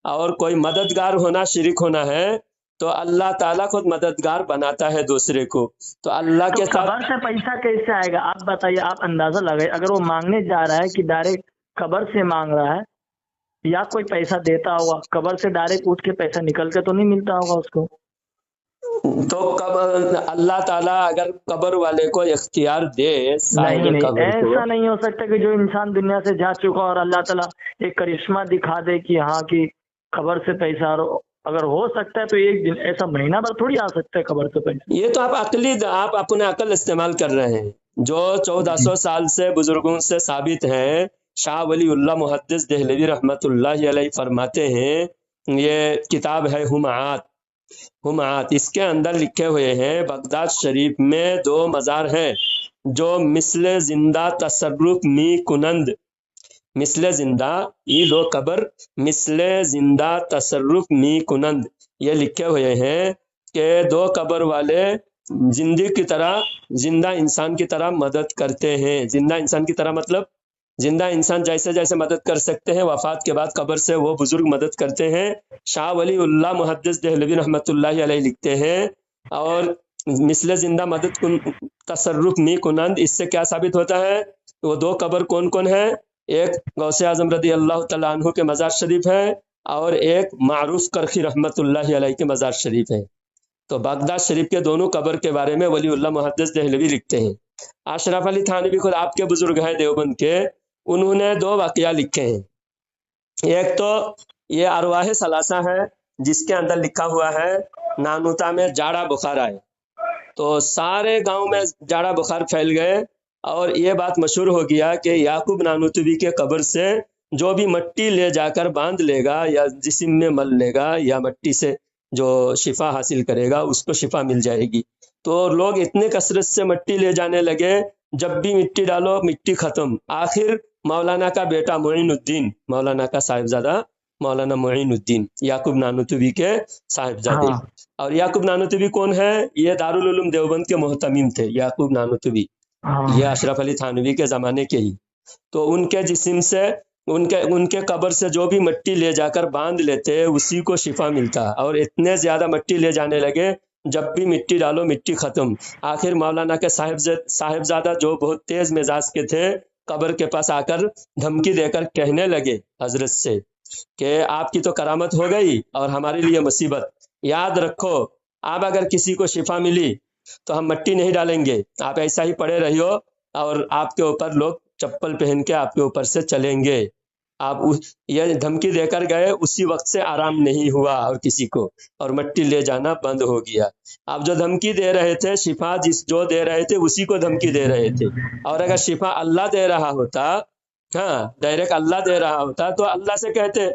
और कोई मददगार होना शिरक होना है तो अल्लाह ताला खुद मददगार बनाता है दूसरे को। तो अल्लाह तो के साथ कबर से पैसा कैसे आएगा? आप बताइए, आप अंदाजा लगाइए। अगर वो मांगने जा रहा है कि डायरेक्ट कबर से मांग रहा है या कोई पैसा देता होगा, कबर से डायरेक्ट उठ के पैसा निकल के तो नहीं मिलता होगा उसको? तो अल्लाह ताला अगर कबर वाले को इख्तियार दे, नहीं साहिब नहीं, कबर को, ऐसा नहीं हो सकता कि जो इंसान दुनिया से जा चुका और अल्लाह ताला एक करिश्मा दिखा दे कि हाँ कि कबर से पैसा अगर हो सकता है तो एक दिन, ऐसा महीना भर थोड़ी आ सकता है कबर से पैसा। ये तो आप अपने अकल इस्तेमाल कर रहे हैं। जो 1400 साल से बुजुर्गों से साबित है। शाह वलीउल्लाह मुहद्दिस देहलवी रहमतुल्लाह अलैह फरमाते हैं, ये किताब है हुमात, इसके अंदर लिखे हुए हैं बगदाद शरीफ में दो मज़ार हैं जो मिसले जिंदा तसर्रुफ मी कुनंद, मिसले जिंदा ये दो कबर मिसले जिंदा तसर्रुफ मी कुनंद, ये लिखे हुए हैं कि दो कबर वाले जिंदगी की तरह, जिंदा इंसान की तरह मदद करते हैं। जिंदा इंसान की तरह मतलब जिंदा इंसान जैसे जैसे मदद कर सकते हैं, वफात के बाद कब्र से वो बुजुर्ग मदद करते हैं। शाह वलीउल्लाह मुहद्दिस देहलवी रहमतुल्लाह अलैह लिखते हैं, और मिसले जिंदा मदद तसर्रुफ मी कुनंद, इससे क्या साबित होता है? वो दो कब्र कौन कौन है? एक गौसे आजम रदी अल्लाह तआला अन्हु के मज़ार शरीफ है और एक मारूफ करखी रहमतुल्लाह अलैह के मज़ार शरीफ है। तो बगदाद शरीफ के दोनों कब्र के बारे में वलीउल्लाह मुहद्दिस देहलवी लिखते हैं। अशरफ अली थानवी खुद आपके बुजुर्ग हैं देवबंद के, उन्होंने दो वाकया लिखे हैं। एक तो ये अरवाह सलासा है जिसके अंदर लिखा हुआ है नानूता में जाड़ा बुखार आए तो सारे गांव में जाड़ा बुखार फैल गए, और ये बात मशहूर हो गया कि याकूब नानूतवी के कब्र से जो भी मट्टी ले जाकर बांध लेगा या जिस्म में मल लेगा या मट्टी से जो शिफा हासिल करेगा उसको शिफा मिल जाएगी। तो लोग इतने कसरत से मट्टी ले जाने लगे, जब भी मिट्टी डालो मिट्टी खत्म। आखिर मौलाना का बेटा मोइनुद्दीन, मौलाना का साहिबजादा मौलाना मोइनुद्दीन, याकूब नानूतवी के साहिबजादे। हाँ। और याकूब नानूतवी कौन है? ये दारुल उलूम देवबंद के मोहतमीम थे याकूब नानूतवी, हाँ। ये अशरफ अली थानवी के ज़माने के ही। तो उनके जिस्म से उनके कब्र से जो भी मट्टी ले जाकर बांध लेते उसी को शिफा मिलता, और इतने ज़्यादा मट्टी ले जाने लगे, जब भी मिट्टी डालो मिट्टी ख़त्म। आखिर मौलाना के साहिबजादा जो बहुत तेज़ मिजाज के थे, कब्र के पास आकर धमकी देकर कहने लगे हजरत से कि आपकी तो करामत हो गई और हमारे लिए मुसीबत। याद रखो, आप अगर किसी को शिफा मिली तो हम मट्टी नहीं डालेंगे, आप ऐसा ही पड़े रहियो और आपके ऊपर लोग चप्पल पहन के आपके ऊपर से चलेंगे। आप ये धमकी देकर गए, उसी वक्त से आराम नहीं हुआ और किसी को, और मट्टी ले जाना बंद हो गया। आप जो धमकी दे रहे थे, शिफा जो दे रहे थे उसी को धमकी दे रहे थे, और अगर शिफा अल्लाह दे रहा होता, हाँ डायरेक्ट अल्लाह दे रहा होता, तो अल्लाह से कहते।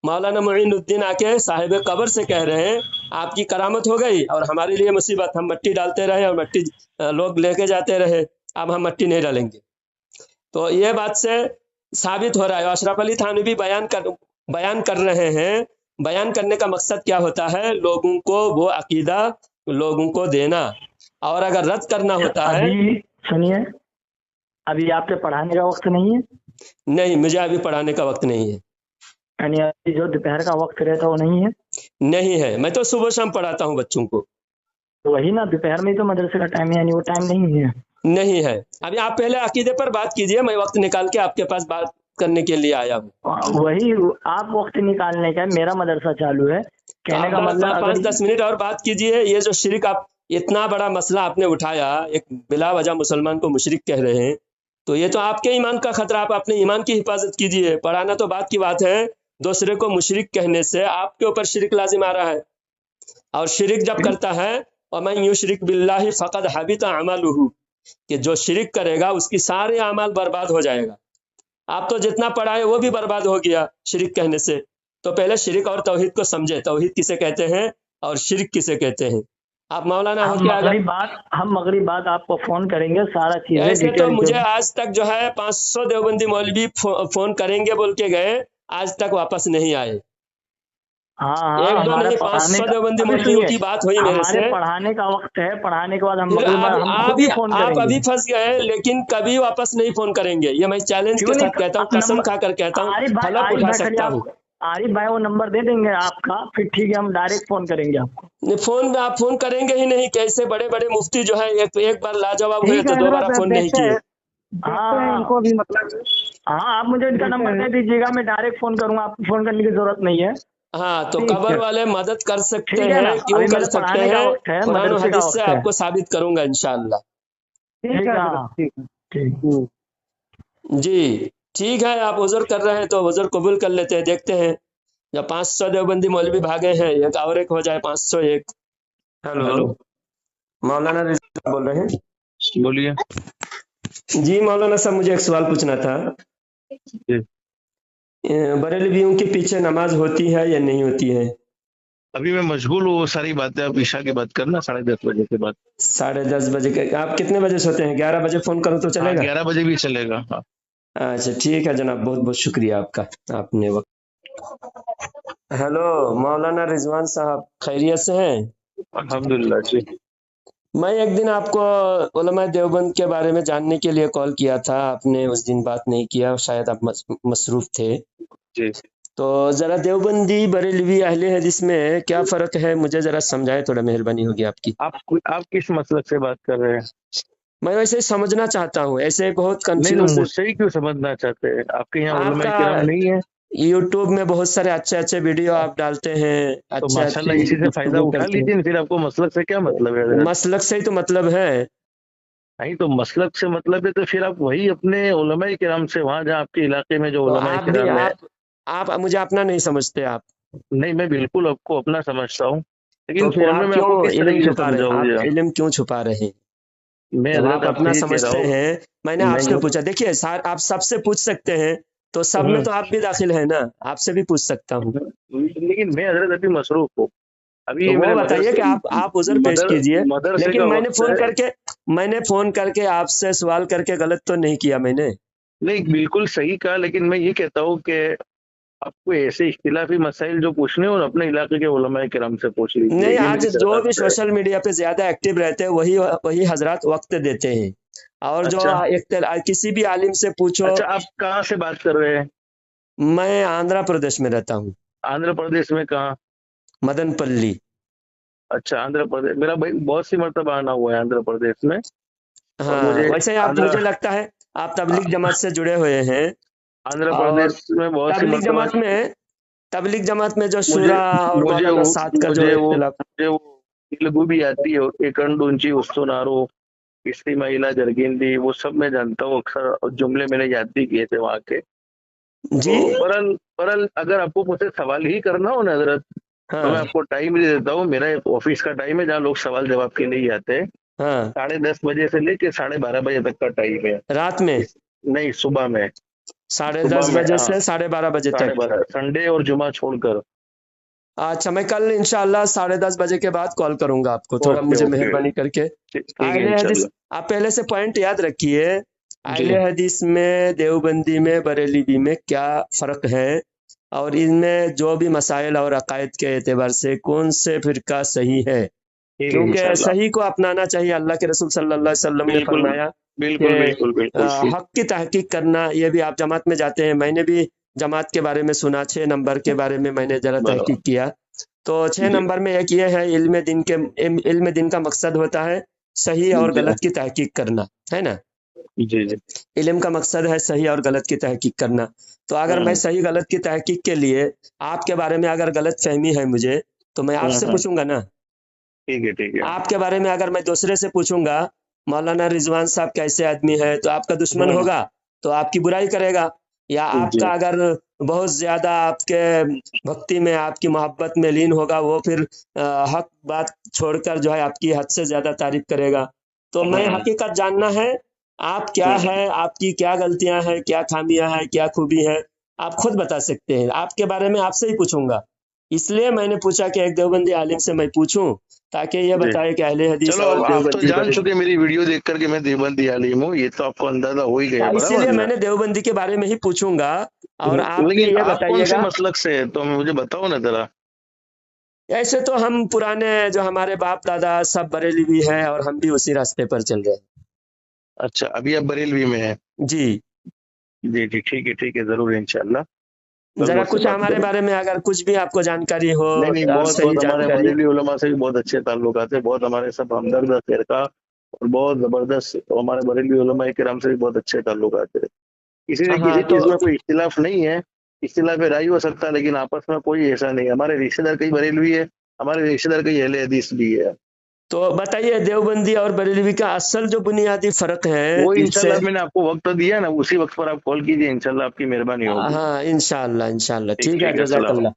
मौलाना मोइनुद्दीन आके साहिब कब्र से कह रहे हैं आपकी करामत हो गई और हमारे लिए मुसीबत, हम मट्टी डालते रहे और मट्टी लोग लेके जाते रहे, अब हम मट्टी नहीं डालेंगे। तो ये बात से साबित हो रहा है। अशरफ अली थानवी बयान कर रहे हैं। बयान करने का मकसद क्या होता है? लोगों को वो अकीदा लोगों को देना, और अगर रद्द करना होता है। अभी सुनिए, अभी आपके पढ़ाने का वक्त नहीं है? नहीं, मुझे अभी पढ़ाने का वक्त नहीं है। यानी अभी जो दोपहर का वक्त रहता वो नहीं है? नहीं है, मैं तो सुबह शाम पढ़ाता हूँ बच्चों को। वही ना, दोपहर में ही तो मदरसे का टाइम है, यानी वो टाइम नहीं है। नहीं है। अभी आप पहले अकीदे पर बात कीजिए, मैं वक्त निकाल के आपके पास बात करने के लिए आया हूँ। वही आप वक्त निकालने का, मेरा मदरसा चालू है, कहने का मतलब 5-10 मिनट और बात कीजिए। ये जो शिरक आप इतना बड़ा मसला आपने उठाया, एक बिला वजह मुसलमान को मुशरिक कह रहे हैं, तो ये तो आपके ईमान का खतरा। आप अपने ईमान की हिफाजत कीजिए। पढ़ाना तो बात की बात है, दूसरे को मुशरिक कहने से आपके ऊपर शिरक लाजिम आ रहा है। और शिरक जब करता है, और मैं युशरिक बिल्लाहि फक़द हबिता अमलुहु, कि जो शिरक करेगा उसकी सारे अमाल बर्बाद हो जाएगा। आप तो जितना पढ़ाए वो भी बर्बाद हो गया शिरक कहने से। तो पहले शिरक और तौहीद को समझे, तौहीद किसे कहते हैं और शिरक किसे कहते हैं। आप मौलाना हो क्या? हम मगरिब बाद आपको फोन करेंगे, सारा चीजें ऐसे तो डिटेल मुझे आज तक जो है 500 देवबंदी मौलवी फोन करेंगे बोल के गए, आज तक वापस नहीं आए। हाँ एक दो हमारे नहीं, पढ़ाने 500 देवबंदी अभी मौलवियों सुनिए, की बात हुई मेरे हमारे से। पढ़ाने का वक्त है, पढ़ाने के बाद हम फिर मगरिब बाद हम खुद ही फोन आप करेंगे। अभी फंस गए, लेकिन कभी वापस नहीं फोन करेंगे। ये मैं चैलेंज के क्यों नहीं? साथ कहता हूँ, कसम नंबर खाकर कहता हूँ, आरिफ भाई, फलक आरिफ उठा भाई खाली सकता हूँ। आरिफ भाई वो नंबर दे देंगे आपका, फिर ठीक है, हम डायरेक्ट फोन करेंगे आपको। नहीं, फोन में आप फोन करेंगे ही नहीं। कैसे बड़े बड़े मुफ्ती जो है एक बार लाजवाब हुए ठीक तो है, दोबारा फोन नहीं किए। हाँ इनको भी मतलब हाँ, आप मुझे इनका नंबर दे दीजिएगा, मैं डायरेक्ट फोन करूंगा, आपको फोन करने की जरूरत नहीं है। हाँ, तो ठीक कबर है। वाले मदद कर सकते ठीक है ना? हैं, क्यों अभी कर मेरे सकते पढ़ाने का हैं? वक्त है, कुरान और मदरसे का हदीस से वक्त है। आपको साबित करूंगा इंशाअल्लाह। ठीक है, हाँ, ठीक है। ठीक। जी ठीक है, आप उज़र कर रहे हैं तो उज़र कबूल कर लेते हैं। देखते हैं जब 500 देवबंदी मौलवी भागे हैं, एक और एक हो जाए 501। हेलो, मौलाना रिजवान बोल रहे हैं? बोलिए। जी मौलाना साहब, मुझे एक सवाल पूछना था। जी। बरेलवियों के पीछे नमाज होती है या नहीं होती है? अभी मैं मशगूल हूँ, वो सारी बातें आप ईशा की बात करना 10:30 बजे के बाद। 10:30 बजे के? आप कितने बजे सोते हैं? 11 बजे फोन करूं तो हाँ, चलेगा? 11 बजे भी चलेगा। हाँ। अच्छा ठीक है जनाब, बहुत बहुत शुक्रिया आपका, आपने वक्त। हेलो मौलाना रिजवान साहब, खैरियत से हैं? अल्हम्दुलिल्लाह जी। मैं एक दिन आपको उलमा देवबंद के बारे में जानने के लिए कॉल किया था, आपने उस दिन बात नहीं किया, शायद आप मसरूफ थे। जी। तो जरा देवबंदी बरेलवी अहले हदीस में क्या फर्क है, मुझे जरा समझाएं, थोड़ा मेहरबानी होगी आपकी। आप किस मसलक से बात कर रहे हैं? मैं वैसे ही समझना चाहता हूँ, ऐसे बहुत नहीं, कंफ्यूज। मुझसे ही क्यों समझना चाहते हैं? आपके यहाँ उलमा आपका किराम नहीं है? यूट्यूब में बहुत सारे अच्छे अच्छे वीडियो आप डालते हैं, तो अच्छे माशाल्लाह अच्छे इसी से फायदा गुफ्तगू उठा करते हैं। लीजिए। फिर आपको मसलक से क्या मतलब है हज़रत? मसलक से ही तो मतलब है। नहीं, तो मसलक से मतलब है तो फिर आप वही अपने उलमा किराम से, वहाँ जहाँ आपके इलाके में जो तो उलमा आप भी किराम है। आप मुझे अपना नहीं समझते आप। नहीं, मैं बिल्कुल आपको अपना समझता हूँ, तो लेकिन फिर फोन में आप मैं आपको क्यों किस इल्म तरीके से छुपा रहे हैं? समझाऊँ? आप इल्म क्यों छुपा रहे हैं? मैं जब आप हज़रत अपना आपसे ये कह रहा समझते हूँ। हैं, मैंने मैं आपसे ये पूछा। देखिए आप सबसे पूछ सकते हैं, तो सब में तो आप भी दाखिल है ना, आपसे भी पूछ सकता हूँ। लेकिन मैं हज़रत अभी मसरूफ हूँ। अभी तो वो मेरे बताइए कि आप उधर पेश कीजिए। मदरसे लेकिन का मैंने वक्त है। मैंने फोन करके आपसे सवाल करके गलत तो नहीं किया मैंने? नहीं, बिल्कुल सही कहा, लेकिन मैं ये कहता हूँ कि आपको ऐसे इख्तिलाफी मसाइल जो पूछने हो अपने इलाके के उलमा किराम से पूछ लीजिए। नहीं, ये आज मेरी जो भी दरख्वास्त है। सोशल मीडिया पे ज्यादा एक्टिव रहते हैं वही हजरत वक्त देते हैं। और जो अच्छा। किसी भी आलिम से पूछो। अच्छा, आप कहाँ से बात कर रहे हैं? मैं आंध्र प्रदेश में रहता हूँ। आंध्र प्रदेश में कहाँ? मदनपल्ली। अच्छा, आंध्र प्रदेश। मेरा भाई बहुत सी मरतबा आना हुआ है आंध्र प्रदेश में। और हाँ, मुझे वैसे आप, मुझे लगता है आप तबलीग जमात से जुड़े हुए हैं। आंध्र और प्रदेश में बहुत सी मरतबा तबलीग जमात में जो शूरा और मौलाना साद का जो इख्तिलाफ। मुझे वो तेलुगु भी आती है, एकांड ऊंची उस्तुनारो, इसकी महिला जरगिंदी, वो सब मैं जानता हूँ। अक्सर जुमले मैंने याद भी किए थे वहाँ के। जी। तो परल अगर आपको मुझसे सवाल ही करना हो ना हजरत, हाँ। तो मैं आपको टाइम दे देता हूँ। मेरा एक ऑफिस का टाइम है जहाँ लोग सवाल जवाब के लिए आते हैं। हाँ। 10:30 बजे से लेके 12:30 बजे तक का टाइम है। रात में? नहीं, सुबह में। 10:30 बजे से 12:30 बजे तक। 12:30, संडे और जुमा छोड़कर। अच्छा, मैं कल इंशाल्लाह 10:30 बजे के बाद कॉल करूंगा आपको। थोड़ा मुझे मेहरबानी करके अहले हदीस, आप पहले से पॉइंट याद रखिए। अहले हदीस में, देवबंदी में, बरेलवी में क्या फर्क है, और इनमें जो भी मसाइल और अकायद के एतबार से कौन से फिरका सही है, क्योंकि सही को अपनाना चाहिए। अल्लाह के रसूल सल्लल्लाहु अलैहि वसल्लम ने फरमाया कि हक की तहकीक करना। ये भी आप जमात में जाते हैं, मैंने भी जमात के बारे में सुना, 6 नंबर के बारे में मैंने जरा तहकीक किया। तो 6 नंबर में एक ये है, इल्म दिन का मकसद होता है सही और गलत की तहकीक करना, है ना? जी जी। इल्म का मकसद है सही और गलत की तहकीक करना। तो अगर मैं सही गलत की तहकीक के लिए आपके बारे में अगर गलत फहमी है मुझे, तो मैं आपसे पूछूंगा ना। ठीक है, ठीक है। आपके बारे में अगर मैं दूसरे से पूछूंगा मौलाना रिजवान साहब कैसे आदमी है, तो आपका दुश्मन होगा, तो आपकी बुराई करेगा। या आपका अगर बहुत ज्यादा आपके भक्ति में, आपकी मोहब्बत में लीन होगा, वो फिर हक बात छोड़कर जो है आपकी हद से ज्यादा तारीफ करेगा। तो मैं हकीकत जानना है, आप क्या है, आपकी क्या गलतियां हैं, क्या खामियां हैं, क्या खूबी है, आप खुद बता सकते हैं। आपके बारे में आपसे ही पूछूंगा, इसलिए मैंने पूछा कि एक देवबंदी आलिम से मैं पूछूं, ताकि ये बताए कि अहले हदीस चलो, और अब आप तो देवबंदी जान बड़े- चुके मेरी वीडियो देख करके मैं देवबंदी आलिम हूँ, ये तो आपको अंदाजा हो ही गया, इसीलिए बराबर ना? मैंने देवबंदी के बारे में ही पूछूंगा। और आप भी लेकिन ये आप कौन से बताइएगा। मसलक से है, तो मुझे बताओ ना जरा। ऐसे तो हम पुराने जो हमारे बाप दादा सब बरेली भी हैं, और हम भी उसी रास्ते पर चल रहे हैं। अच्छा, अभी आप बरेलवी में हैं? जी, जी जी, ठीक है, जरूर इंशाल्लाह। कल जरा मुझसे कुछ बात हमारे करें। बारे में अगर कुछ भी आपको जानकारी हो नहीं, और बहुत सही बहुत हमारे जानकारी। बरेली उलमा से भी बहुत अच्छे ताल्लुकात है, बहुत हमारे सब हमदर्द फिरका और बहुत जबरदस्त हमारे बरेली उलमा किराम से भी बहुत अच्छे ताल्लुकात है। इसीलिए हाँ, किसी तो चीज में कोई इख्तिलाफ नहीं है, इख्तिलाफ राय हो सकता है, लेकिन आपस में कोई ऐसा नहीं है। हमारे रिश्तेदार कई बरेलवी है, हमारे रिश्तेदार कई अहले हदीस भी है। तो बताइए, देवबंदी और बरेलवी का असल जो बुनियादी फर्क है वो जिससे। इंशाल्लाह मैंने आपको वक्त दिया ना, उसी वक्त पर आप कॉल कीजिए, इंशाल्लाह आपकी मेहरबानी होगी। हाँ, इंशाल्लाह इंशाल्लाह, ठीक है, ठीक है, सलाम। जज़ाकल्लाह।